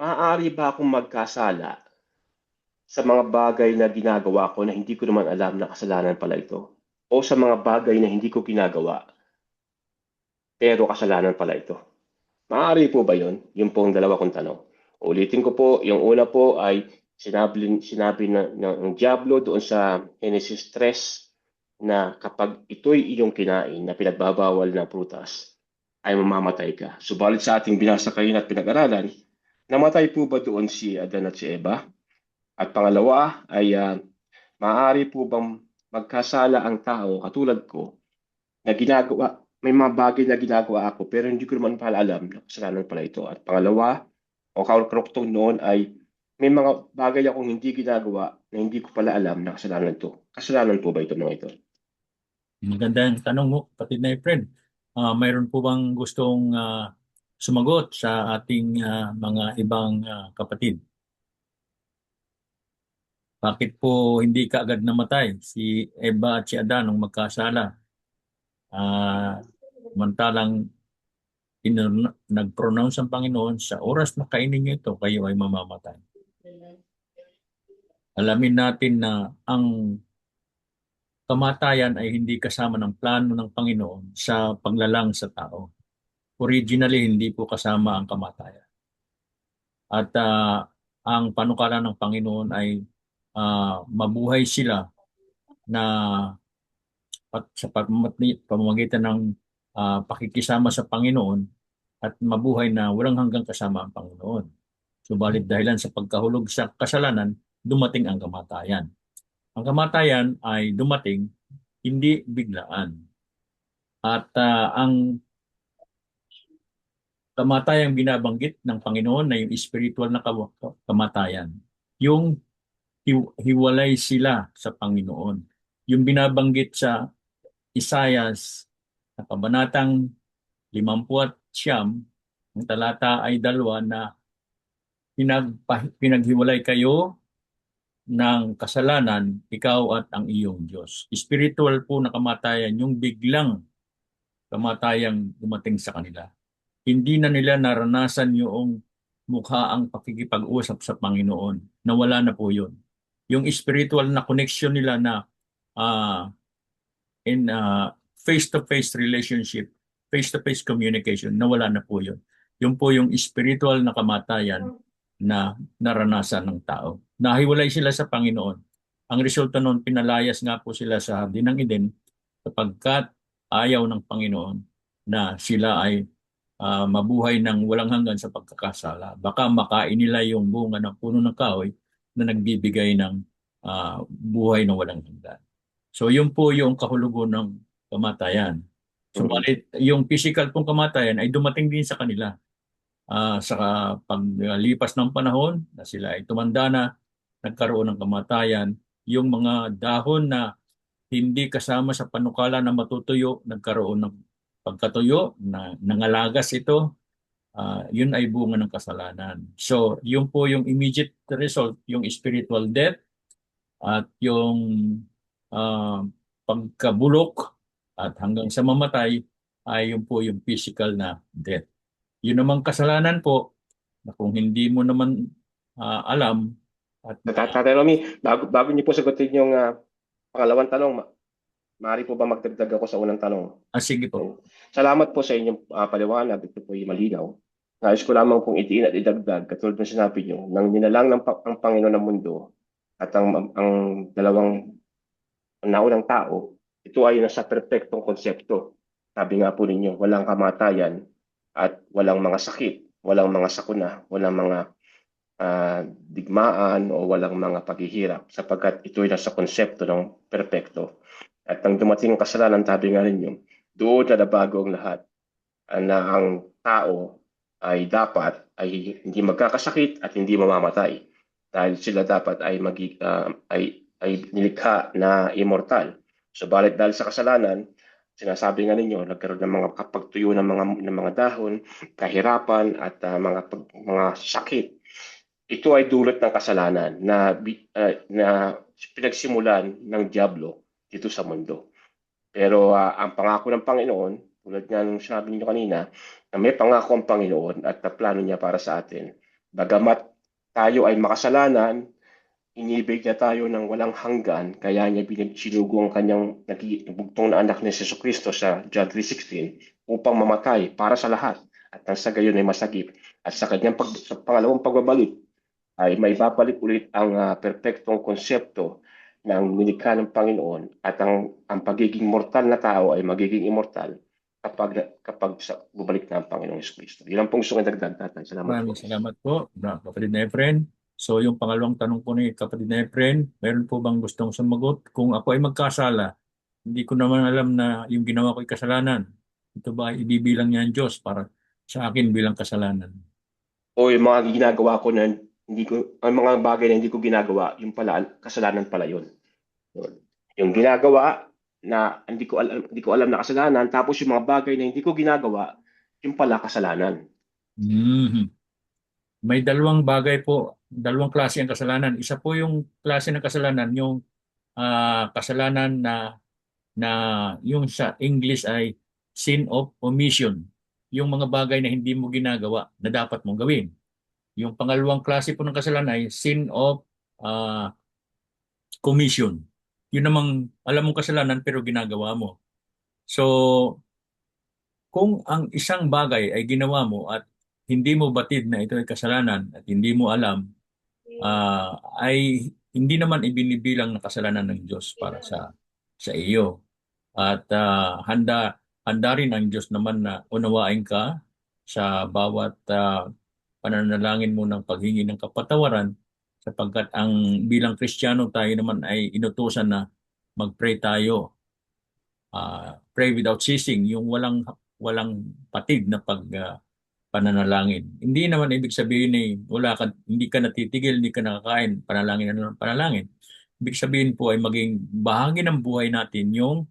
maaari ba akong magkasala sa mga bagay na ginagawa ko na hindi ko naman alam na kasalanan pala ito? O sa mga bagay na hindi ko ginagawa pero kasalanan pala ito? Maaari po ba yun? Yun po ang dalawa kong tanong. Ulitin ko po, yung una po ay sinabi ng Diablo doon sa Genesis 3 na kapag ito'y iyong kinain na pinagbabawal na prutas, ay mamamatay ka. Subalit sa ating binasa kayo at pinag-aralan, namatay po ba doon si Adan at si Eva? At pangalawa ay maaari po bang magkasala ang tao katulad ko na may mga bagay na ginagawa ako pero hindi ko naman pala alam na kasalanan pala ito. At pangalawa, o karuktong noon ay may mga bagay akong hindi ginagawa na hindi ko pala alam na kasalanan ito. Kasalanan po ba ito mga ito? Magandang tanong mo, kapatid na Efren. Mayroon po bang gustong sumagot sa ating mga ibang kapatid? Bakit po hindi kaagad namatay si Eva at si Adan nung magkasala? Samantalang nag-pronounce ang Panginoon, sa oras na kainin niyo ito, kayo ay mamamatay. Alamin natin na ang kamatayan ay hindi kasama ng plano ng Panginoon sa paglalang sa tao. Originally, hindi po kasama ang kamatayan. At ang panukala ng Panginoon ay mabuhay sila na sa pamamagitan ng pakikisama sa Panginoon at mabuhay na walang hanggang kasama ang Panginoon. Subalit dahilan sa pagkahulog sa kasalanan, dumating ang kamatayan. Ang kamatayan ay dumating hindi biglaan. At ang kamatayang binabanggit ng Panginoon na yung spiritual na kamatayan. Yung hiwalay sila sa Panginoon. Yung binabanggit sa Isaias na kabanatang 59, ang talata ay 2 na pinaghiwalay kayo ng kasalanan, ikaw at ang iyong Diyos. Spiritual po na kamatayan, yung biglang kamatayang dumating sa kanila. Hindi na nila naranasan yung mukha ang pakikipag-usap sa Panginoon. Nawala na po yun. Yung spiritual na connection nila na in face-to-face relationship, face-to-face communication, nawala na po yun. Yun po yung spiritual na kamatayan na naranasan ng tao. Nahiwalay sila sa Panginoon. Ang resulta noon, pinalayas nga po sila sa Hardin ng Eden sapagkat ayaw ng Panginoon na sila ay mabuhay ng walang hanggan sa pagkakasala. Baka makain nila yung bunga ng puno ng kahoy na nagbibigay ng buhay na walang hanggan. So yun po yung kahulugan ng kamatayan. Subalit yung physical pong kamatayan ay dumating din sa kanila. Sa paglipas ng panahon na sila ay tumanda na, nagkaroon ng kamatayan. Yung mga dahon na hindi kasama sa panukala na matutuyo, nagkaroon ng pagkatuyo, na nangalagas ito, yun ay bunga ng kasalanan. So yun po yung immediate result, yung spiritual death at yung pagkabulok at hanggang sa mamatay ay yun po yung physical na death. Yun namang kasalanan po na kung hindi mo naman alam at Tatay Romy, bago niyo po sagutin yung pangalawang tanong, maaari po ba magdagdag ako sa unang tanong? sige po. Salamat po sa inyong paliwanag. Ito po yung malinaw. Nais ko lamang pong itiin at idagdag, katulad ng sinabi niyo, nang ninalang ang Panginoon ng mundo at ang dalawang naunang tao, ito ay nasa perpektong konsepto. Sabi nga po ninyo, walang kamatayan at walang mga sakit, walang mga sakuna, walang mga digmaan o walang mga paghihirap sapagkat ito ay nasa konsepto ng perpekto. At nang dumating ang kasalanan, sabi nga ninyo, doon na nabago ang lahat na ang tao ay dapat ay hindi magkakasakit at hindi mamamatay dahil sila dapat ay ay nilikha na immortal. Subalit dahil sa kasalanan, sinasabi nga ninyo, nagkaroon ng mga kapagtuyo ng mga dahon, kahirapan at mga sakit. Ito ay dulot ng kasalanan na pinagsimulan ng Diablo dito sa mundo. Pero ang pangako ng Panginoon, tulad nga ng sinabi niyo kanina, na may pangako ang Panginoon at na plano niya para sa atin. Bagamat tayo ay makasalanan, inibig niya tayo ng walang hanggan, kaya niya sinugo ang kanyang nagbugtong na anak ni Jesucristo sa John 3:16 upang mamatay para sa lahat at nang sa gayon ay masagip. At sa sa pangalawang pagbabalik ay may babalik ulit ang perpektong konsepto ng nilikha ng Panginoon at ang pagiging mortal na tao ay magiging immortal kapag bumalik na ang Panginoong Jesucristo. Yun ang pong gusto kong dagdag, tatay. Salamat po. Maraming salamat po, kapatid na Efren. So yung pangalawang tanong po ni kapatid na Efren, meron po bang gustong sumagot? Kung ako ay magkasala, hindi ko naman alam na yung ginawa ko ay kasalanan. Ito ba ay ibibilang niya ang Diyos para sa akin bilang kasalanan? O yung mga ginagawa ko na ang mga bagay na hindi ko ginagawa, yung pala, kasalanan pala yun. Yung ginagawa na hindi ko alam na kasalanan, tapos yung mga bagay na hindi ko ginagawa, yung pala kasalanan. Mhm. May dalawang bagay po, dalawang klase ang kasalanan. Isa po yung klase ng kasalanan, yung kasalanan na yung sa English ay sin of omission. Yung mga bagay na hindi mo ginagawa na dapat mong gawin. Yung pangalawang klase po ng kasalanan ay sin of commission. Yun namang alam mong kasalanan pero ginagawa mo. So, kung ang isang bagay ay ginawa mo at hindi mo batid na ito ay kasalanan at hindi mo alam, ay hindi naman ibinibilang na kasalanan ng Diyos para sa iyo. At handa rin ang Diyos naman na unawain ka sa bawat pananalangin mo ng paghingi ng kapatawaran sapagkat ang bilang Kristiyano tayo naman ay inutusan na mag-pray tayo. Pray without ceasing, yung walang patid na pananalangin. Hindi naman ibig sabihin hindi ka natitigil, hindi ka nakakain, panalangin na panalangin. Ibig sabihin po ay maging bahagi ng buhay natin yung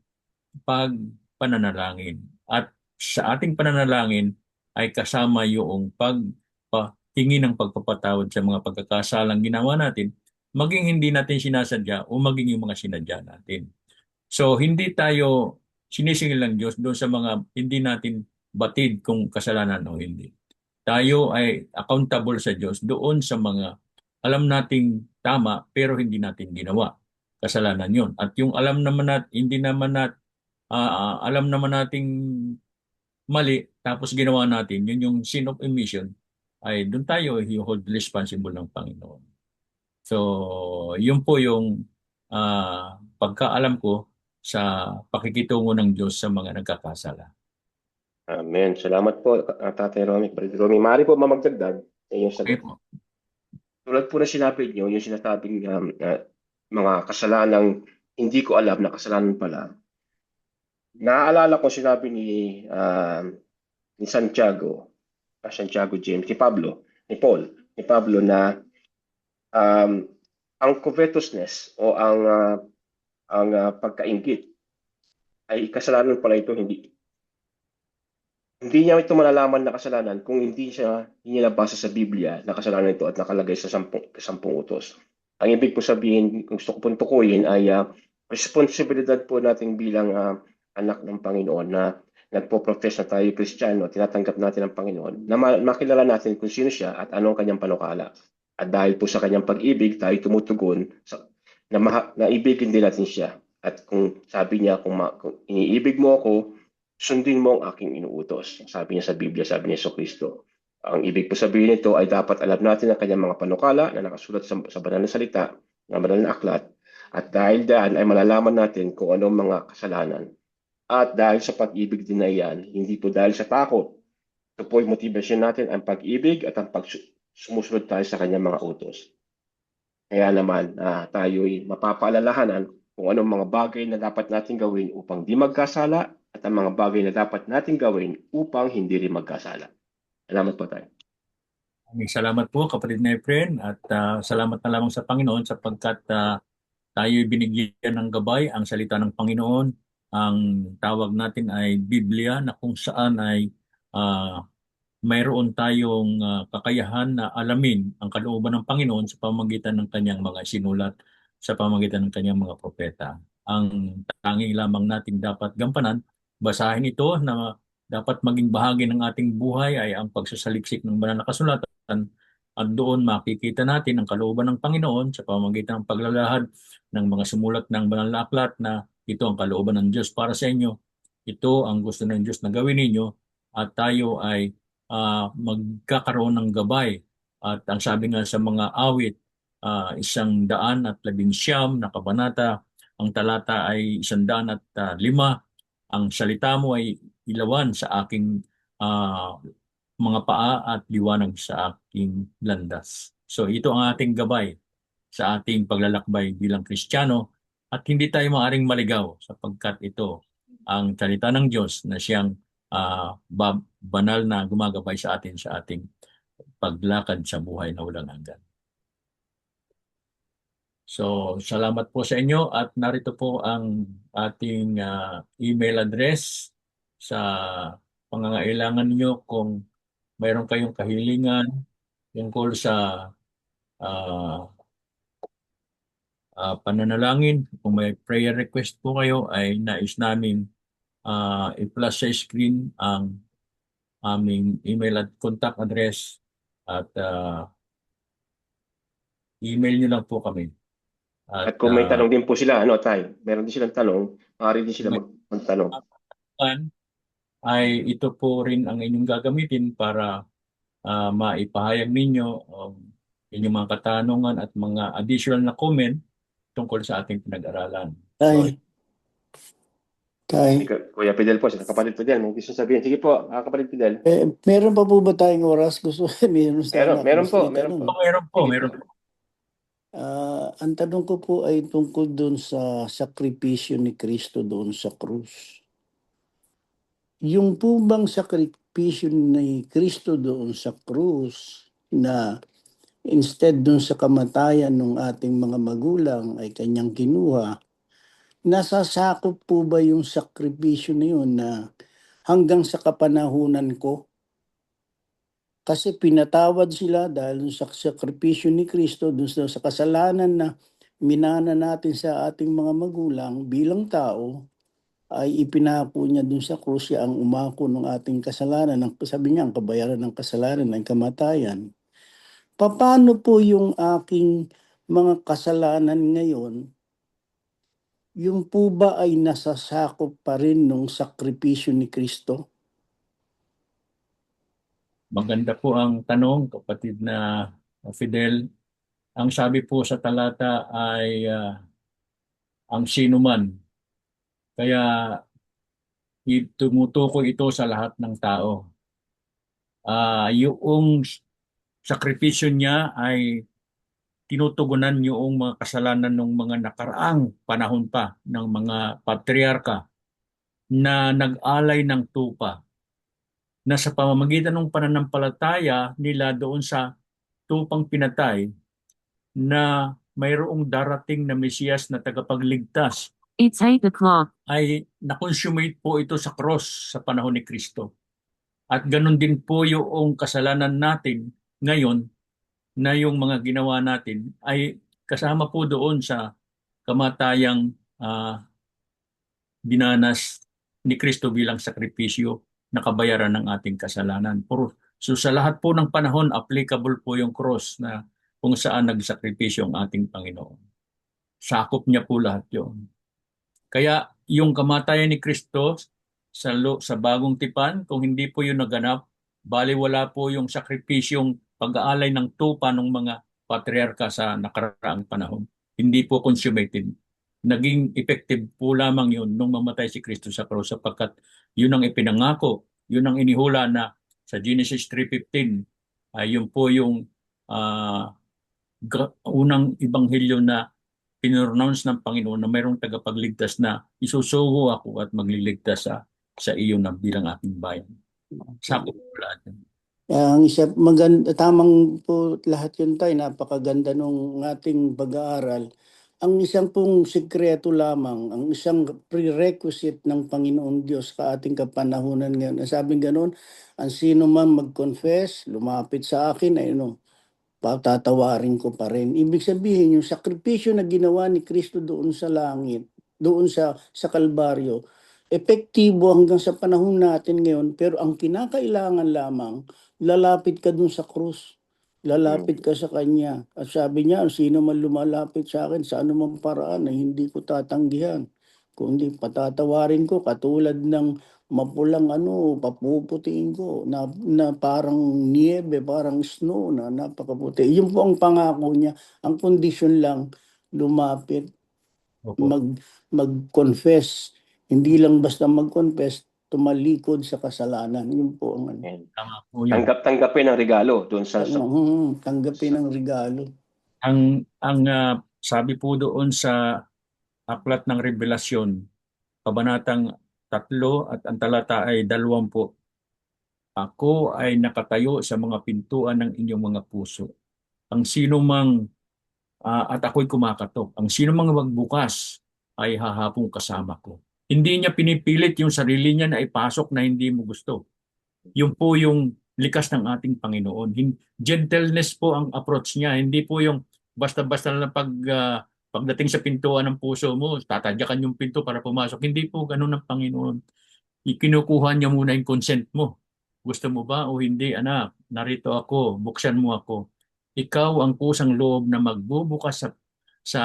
pananalangin. At sa ating pananalangin ay kasama yung paghingi ng pagpapatawad sa mga pagkakasalang ginawa natin, maging hindi natin sinasadya o maging yung mga sinadya natin. So, hindi tayo sinisingil ng Diyos doon sa mga hindi natin batid kung kasalanan o hindi. Tayo ay accountable sa Diyos doon sa mga alam nating tama pero hindi natin ginawa. Kasalanan yun. At yung alam naman alam naman nating mali tapos ginawa natin, yun yung sin of omission, ay doon tayo i-hold responsible ng Panginoon. So, yun po yung pagkaalam ko sa pakikitungo ng Diyos sa mga nagkakasala. Amen. Salamat po, Tatay Romy. Brother Romy, maaari po mamagdagdag sa inyong sagot. Okay po. Tulad po na sinabi niyo, yung sinasabing mga kasalanang hindi ko alam na kasalanan pala. Naaalala ko sinabi ni Santiago James, ni Pablo na ang covetousness o ang pagkaingit ay kasalanan pala ito. Hindi niya ito malalaman na kasalanan kung hindi niya nabasa sa Biblia na kasalanan ito at nakalagay sa 10 utos. Ang ibig po sabihin, kung gusto ko pong tukuyin, ay responsibilidad po natin bilang anak ng Panginoon na nagpo-profess na tayo Kristiyano at tinatanggap natin ang Panginoon, na makilala natin kung sino siya at anong kanyang panukala. At dahil po sa kanyang pag-ibig, tayo tumutugon na ibigin din natin siya. At kung sabi niya, kung iniibig mo ako, sundin mo ang aking inuutos. Sabi niya sa Biblia, sabi ni Jesucristo. Ang ibig po sabihin nito ay dapat alam natin ang kanyang mga panukala na nakasulat sa banal na salita, na banal na aklat. At dahil dyan ay malalaman natin kung anong mga kasalanan. At dahil sa pag-ibig din na iyan, hindi po dahil sa takot. Ito po yung motivation natin, ang pag-ibig at ang sumusunod tayo sa kanyang mga utos. Kaya naman tayo'y mapapaalalahanan kung anong mga bagay na dapat natin gawin upang di magkasala at ang mga bagay na dapat natin gawin upang hindi rin magkasala. Salamat po tayo. Salamat po kapatid na Efren at salamat na lamang sa Panginoon sapagkat tayo binigyan ng gabay, ang salita ng Panginoon. Ang tawag natin ay Biblia, na kung saan ay ah, mayroon tayong kakayahan na alamin ang kalooban ng Panginoon sa pamamagitan ng kanyang mga sinulat, sa pamamagitan ng kanyang mga propeta. Ang tanging lamang nating dapat gampanan, basahin ito, na dapat maging bahagi ng ating buhay ay ang pagsasaliksik ng banal na kasulatan, at doon makikita natin ang kalooban ng Panginoon sa pamamagitan ng paglalahad ng mga sumulat ng banal na aklat, na ito ang kalooban ng Diyos para sa inyo. Ito ang gusto ng Diyos na gawin ninyo, at tayo ay magkakaroon ng gabay. At ang sabi nga sa mga awit, 119 na kabanata, ang talata ay 105. Ang salita mo ay ilawan sa aking mga paa at liwanag sa aking landas. So ito ang ating gabay sa ating paglalakbay bilang Kristiyano, at hindi tayo maaring maligaw sapagkat ito ang salita ng Diyos na siyang banal na gumagabay sa atin sa ating paglakad sa buhay na walang hanggan. So, salamat po sa inyo, at narito po ang ating email address sa pangangailangan niyo kung mayroon kayong kahilingan tungkol sa pananalangin. Kung may prayer request po kayo, ay nais namin i-flash sa screen ang aming email at contact address, at email nyo lang po kami. At kung may tanong din po sila, Tay, meron din silang tanong, maaari din sila magtanong. Ay ito po rin ang inyong gagamitin para maipahayag ninyo inyong mga katanungan at mga additional na comment tungkol sa ating pinag-aralan. Kuya Fidel po, si kapatid Fidel, may gusto sabihin. Sige po, kapatid Fidel. Meron pa po ba tayong oras? Gusto Meron po. Ang tanong ko po ay tungkol doon sa sakripisyo ni Kristo doon sa krus. Yung po bang sakripisyo ni Kristo doon sa krus, na instead doon sa kamatayan ng ating mga magulang ay kanyang kinuha, nasasakop po ba yung sakripisyo na yun na hanggang sa kapanahunan ko? Kasi pinatawad sila dahil sa sakripisyo ni Kristo, dun sa kasalanan na minana natin sa ating mga magulang bilang tao, ay ipinako niya dun sa krus, siya ang umako ng ating kasalanan. Sabi niya, ang kabayaran ng kasalanan ay kamatayan. Paano po yung aking mga kasalanan ngayon, yung po ba ay nasasakop pa rin ng sakripisyo ni Kristo? Maganda po ang tanong, kapatid na Fidel. Ang sabi po sa talata ay ang sinuman. Kaya tumutukoy ito sa lahat ng tao. Yung sakripisyo niya ay tinutugunan yung mga kasalanan ng mga nakaraang panahon pa ng mga patriarka na nag-alay ng tupa, na sa pamamagitan ng pananampalataya nila doon sa tupang pinatay, na mayroong darating na Mesiyas na tagapagligtas. It's 8 o'clock. Ay na-consummate po ito sa cross sa panahon ni Kristo. At ganun din po yung kasalanan natin ngayon, na yung mga ginawa natin ay kasama po doon sa kamatayang dinanas ni Kristo bilang sakripisyo na kabayaran ng ating kasalanan. So sa lahat po ng panahon, applicable po yung cross na kung saan nagsakripisyo ang ating Panginoon. Sakop niya po lahat yun. Kaya yung kamatayan ni Kristo sa bagong tipan, kung hindi po yun naganap, baliwala po yung sakripisyong pag-aalay ng tupa ng mga patriarka sa nakaraang panahon. Hindi po consummated. Naging effective po lamang yun nung mamatay si Kristo sa krus, sapagkat yun ang ipinangako, yun ang inihula na sa Genesis 3:15, yun po yung unang ebanghelyo na pinronounce ng Panginoon, na mayroong tagapagligtas na isusugo ako at magliligtas sa iyo na bilang aking bayan. Sakop po lahat. Ang isa, maganda, tamang po lahat yun tayo, napakaganda nung ating pag-aaral. ang isang pong sikreto lamang, ang isang prerequisite ng Panginoon Diyos sa ating kapanahunan ngayon. Sabing gano'n, ang sino man mag-confess, lumapit sa akin, ay patatawarin ko pa rin. Ibig sabihin, yung sakripisyo na ginawa ni Kristo doon sa langit, doon sa Kalbaryo, epektibo hanggang sa panahon natin ngayon, pero ang kinakailangan lamang, lalapit ka doon sa krus. Lalapit ka sa Kanya. At sabi niya, sino man lumalapit sa akin sa anumang paraan ay hindi ko tatanggihan. Kundi patatawarin ko katulad ng mapulang papuputiin ko na parang niyebe, parang snow na napakaputi. Yun po ang pangako niya. Ang kondisyon lang, lumapit, Opo. mag-confess. Hindi lang basta mag-confess, tumalikod sa kasalanan. Yun po ang Amen. Tama po yun. Tanggapin ang regalo doon sa tanggapin ang regalo. Ang sabi po doon sa Aklat ng Revelasyon, Kabanatang 3 at ang talata ay 20. Ako ay nakatayo sa mga pintuan ng inyong mga puso. Ang sino mang at ako'y kumakatok. Ang sino mang magbukas ay hahapong kasama ko. Hindi niya pinipilit yung sarili niya na ipasok na hindi mo gusto. Yun po yung likas ng ating Panginoon. Gentleness po ang approach niya. Hindi po yung basta-basta na pagdating sa pintuan ng puso mo, tatadyakan yung pinto para pumasok. Hindi po ganun ang Panginoon. Ikinukuha niya muna yung consent mo. Gusto mo ba o hindi, anak? Narito ako, buksan mo ako. Ikaw ang kusang loob na magbubukas sa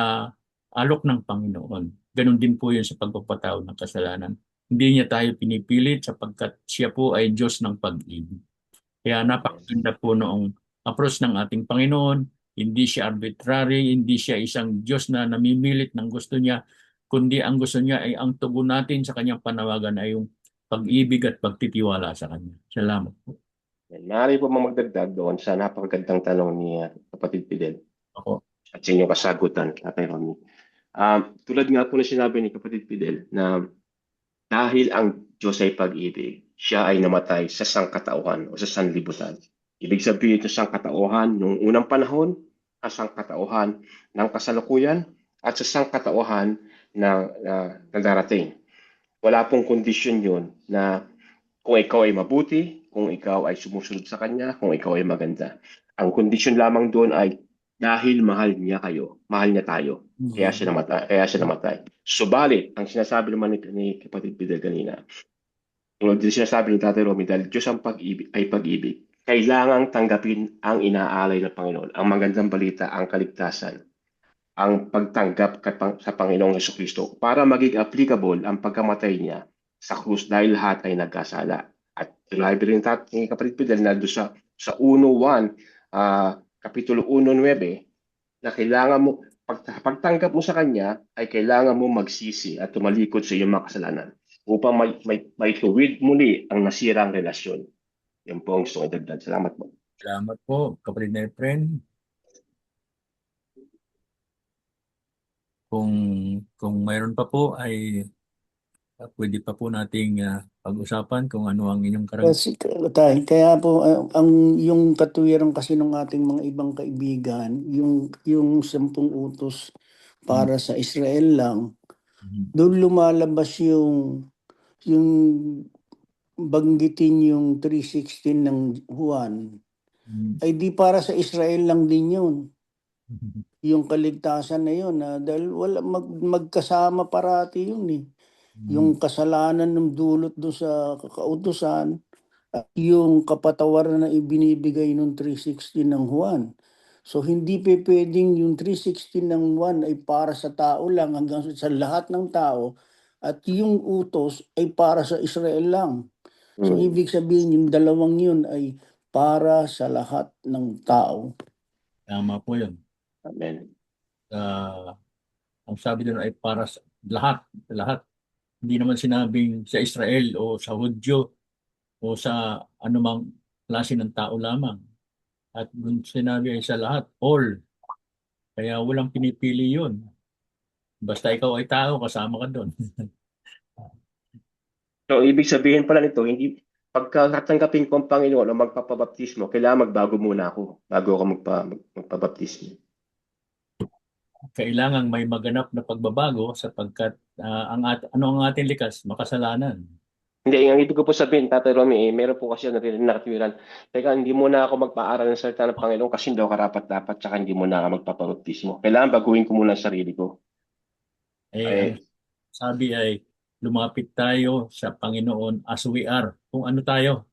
alok ng Panginoon. Ganon din po yun sa pagpapatawad ng kasalanan. Hindi niya tayo pinipilit sapagkat siya po ay Diyos ng pag-ibig. Kaya napakaganda po noong approach ng ating Panginoon. Hindi siya arbitrary, hindi siya isang Diyos na namimilit ng gusto niya, kundi ang gusto niya ay ang tugon natin sa kanyang panawagan ay yung pag-ibig at pagtitiwala sa Kanya. Salamat po. Maaari po magdagdag doon sa napakagandang tanong ni kapatid Fidel Ako. at sa inyong kasagutan, Tatay Ronnie. Tulad nga po na sinabi ni kapatid Fidel na dahil ang Diyos ay pag-ibig, siya ay namatay sa sangkatauhan o sa sanlibutan. Ibig sabihin sa sangkatauhan noong unang panahon, sa sangkatauhan ng kasalukuyan, at sa sangkatauhan na darating. Wala pong kondisyon yun na kung ikaw ay mabuti, kung ikaw ay sumusunod sa Kanya, kung ikaw ay maganda. Ang kondisyon lamang doon ay dahil mahal niya kayo, mahal niya tayo. Kaya siya namatay. Subalit, ang sinasabi naman ni kapatid Fidel kanina, tulad din sinasabi ni Tatay Romy, dahil Diyos ang pag-ibig, ay pag-ibig, kailangang tanggapin ang inaalay ng Panginoon, ang magandang balita, ang kaligtasan, ang pagtanggap sa Panginoong Jesucristo para maging applicable ang pagkamatay niya sa krus dahil lahat ay nagkasala. At sinabi rin ni kapatid Fidel na doon sa 1:1, Kapitulo 1:9, na kailangan mo, pagtanggap mo sa Kanya, ay kailangan mo magsisi at tumalikod sa iyong mga kasalanan upang may tuwid muli ang nasirang relasyon. Yan po ang gusto kong idagdag. Salamat po. Salamat po, kapatid na friend. Kung mayroon pa po ay pwede pa po nating pag-usapan kung ano ang inyong karanasan. Kaya po yung katuwiran kasi ng ating mga ibang kaibigan, yung 10 utos para sa Israel lang, doon lumalabas yung banggitin yung 3:16 ng Juan, ay di para sa Israel lang din yun. Yung kaligtasan na yun, dahil wala magkasama parati yun eh. Yung kasalanan ng dulot doon sa kautusan at yung kapatawaran na ibinibigay ng 3:16 ng Juan. So hindi pwedeng yung 3:16 ng Juan ay para sa tao lang hanggang sa lahat ng tao at yung utos ay para sa Israel lang. So ibig sabihin yung dalawang yun ay para sa lahat ng tao. Tama po yun. Amen. Ang sabi doon ay para sa lahat. Hindi naman sinabing sa Israel o sa Hudyo o sa anumang klase ng tao lamang. At doon sinabi ay sa lahat, all. Kaya walang pinipili yun. Basta ikaw ay tao, kasama ka doon. So, ibig sabihin pala nito, hindi pagkatanggapin ko ang Panginoon o magpapabaptismo, kailangan magbago muna ako bago ako magpabaptismo. kailangang may maganap na pagbabago sapagkat ano ang ating likas? Makasalanan. Hindi, ang ibig ko po sabihin, Tatay Romy, meron po kasi narinig na katwiran. Teka, hindi mo na ako magpaaral ng salita ng Panginoon kasi hindi ako karapat-dapat, tsaka hindi mo na ako magpapautismo. Kailangan baguhin ko muna ang sarili ko. Ang Ay, sabi ay lumapit tayo sa Panginoon as we are. Kung ano tayo,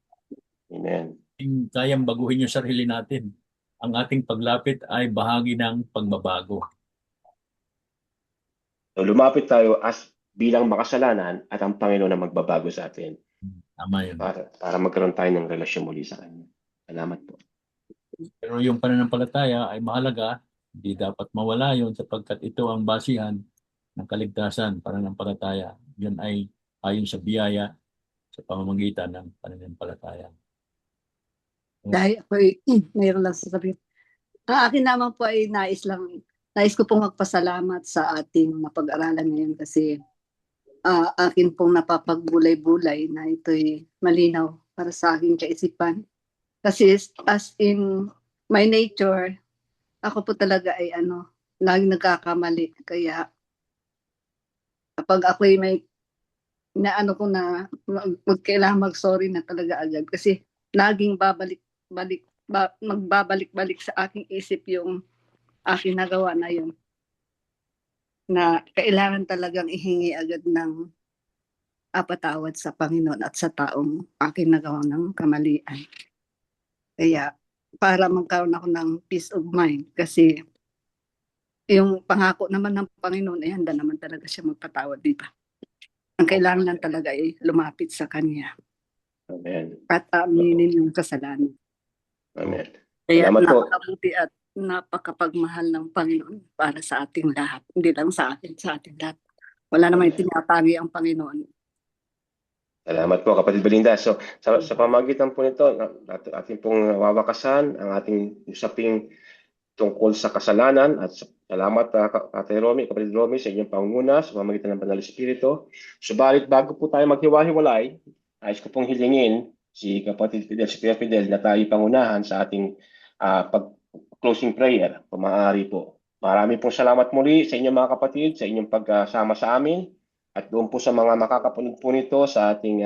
amen. kayang baguhin yung sarili natin. Ang ating paglapit ay bahagi ng pagbabago. So, lumapit tayo as bilang makasalanan at ang Panginoon na magbabago sa atin Tama yun. para magkaroon tayo ng relasyon muli sa Kanya. Salamat po. Pero yung pananampalataya ay mahalaga. Hindi dapat mawala yun sapagkat ito ang basihan ng kaligtasan, pananampalataya. Yan ay ayon sa biyaya sa pamamagitan ng pananampalataya. Dahil ako mayroon lang sasabihin. Ang akin naman po ay nais ko pong magpasalamat sa ating napag-aralan ngayon kasi akin pong napapagbulay-bulay na ito'y malinaw para sa aking kaisipan. Kasi as in my nature, ako po talaga ay laging nagkakamali. Kaya kapag ako'y may kailangan mag-sorry na talaga agad. Kasi laging magbabalik-balik sa aking isip yung aking nagawa na yun. Na kailangan talagang ihingi agad ng patawad sa Panginoon at sa taong aking nagawa ng kamalian. Kaya para magkaroon ako ng peace of mind kasi yung pangako naman ng Panginoon ay handa naman talaga siya magpatawad, di ba? Ang kailangan lang talaga ay lumapit sa Kanya Amen. at aminin yung kasalanan. Amen. Kaya Salamat po. napakabuti at napakapagmahal ng Panginoon para sa ating lahat. Hindi lang sa atin, sa ating lahat. Wala namang tinatangi ang Panginoon. Salamat po, Kapatid Belinda. So, sa pamagitan po nito, ating pong wawakasan ang ating usaping tungkol sa kasalanan at salamat Tatay Romy, Kapatid Romy, sa inyong pangunguna sa pamamagitan ng Banal na Espiritu. Subalit bago po tayo maghiwa-hiwalay, ayos ko pong hilingin si Kapatid Fidel, si Kuya Fidel na tayo pangunahan sa ating closing prayer, kung maaari po. Marami pong salamat muli sa inyong mga kapatid, sa inyong pagsama sa amin. At doon po sa mga makakapunod po nito sa ating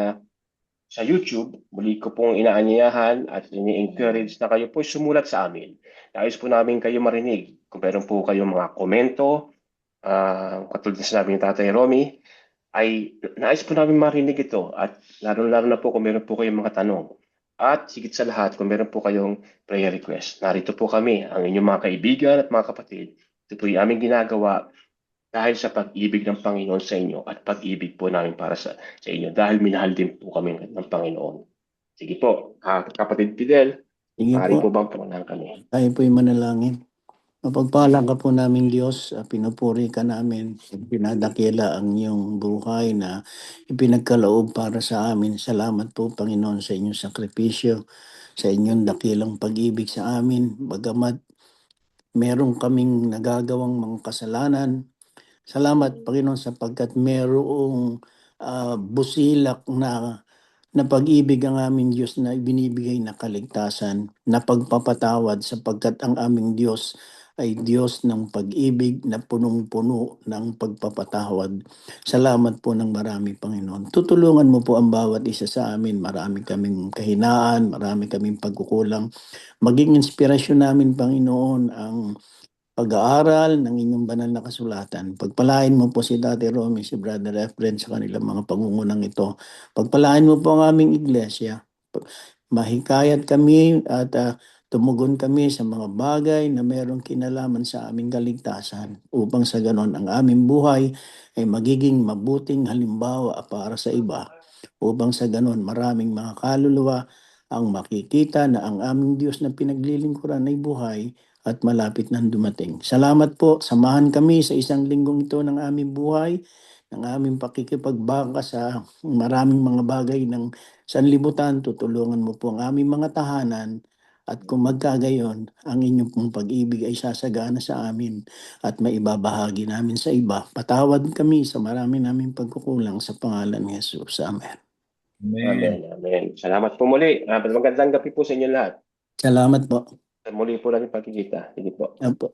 sa YouTube, muli ko pong inaanyayahan at ini-encourage na kayo po sumulat sa amin. Nais po namin kayo marinig. Kung meron po kayong mga komento, katulad na sinabi ni Tatay Romy, ay nais po namin marinig ito at lalo-lalo na po kung meron po kayong mga tanong. At higit sa lahat, kung meron po kayong prayer request, narito po kami, ang inyong mga kaibigan at mga kapatid. Ito po yung aming ginagawa dahil sa pag-ibig ng Panginoon sa inyo at pag-ibig po namin para sa inyo dahil minahal din po kami ng Panginoon. Sige po, Kapatid Fidel, Sige maaari po po, bang pangunahan kami? tayo po'y manalangin. Mapagpalang ka po namin Diyos, pinupuri ka namin, pinadakila ang iyong buhay na ipinagkaloob para sa amin. Salamat po Panginoon sa inyong sakripisyo, sa inyong dakilang pag-ibig sa amin. Bagamat meron kaming nagagawang mga kasalanan, salamat Panginoon sapagkat merong busilak na pag-ibig ang aming Diyos na ibinibigay na kaligtasan, na pagpapatawad sapagkat ang aming Diyos ay Diyos ng pag-ibig na punong-puno ng pagpapatawad. Salamat po ng marami, Panginoon. Tutulungan mo po ang bawat isa sa amin. Marami kaming kahinaan, marami kaming pagkukulang. Maging inspirasyon namin, Panginoon, ang pag-aaral ng inyong banal na kasulatan. Pagpalain mo po si Dati Romy, si Brother Efren sa kanilang mga pangungunang ito. Pagpalain mo po ang aming iglesia. Mahikayat kami at tumugon kami sa mga bagay na merong kinalaman sa aming kaligtasan upang sa ganon ang aming buhay ay magiging mabuting halimbawa para sa iba. Upang sa ganon maraming mga kaluluwa ang makikita na ang aming Diyos na pinaglilingkuran ay buhay at malapit nang dumating. Salamat po, samahan kami sa isang linggong ito ng aming buhay, ng aming pakikipagbaka sa maraming mga bagay ng sanlibutan. Tutulungan mo po ang aming mga tahanan at kung magkagayon, ang inyong pong pag-ibig ay sasagana sa amin at maibabahagi namin sa iba. Patawad kami sa marami naming pagkukulang sa pangalan ni Jesus. Amen. Amen. Amen. Salamat po muli. Magandang gabi po sa inyo lahat. Salamat po. Muli po natin pagkikita. Sige po. Apo.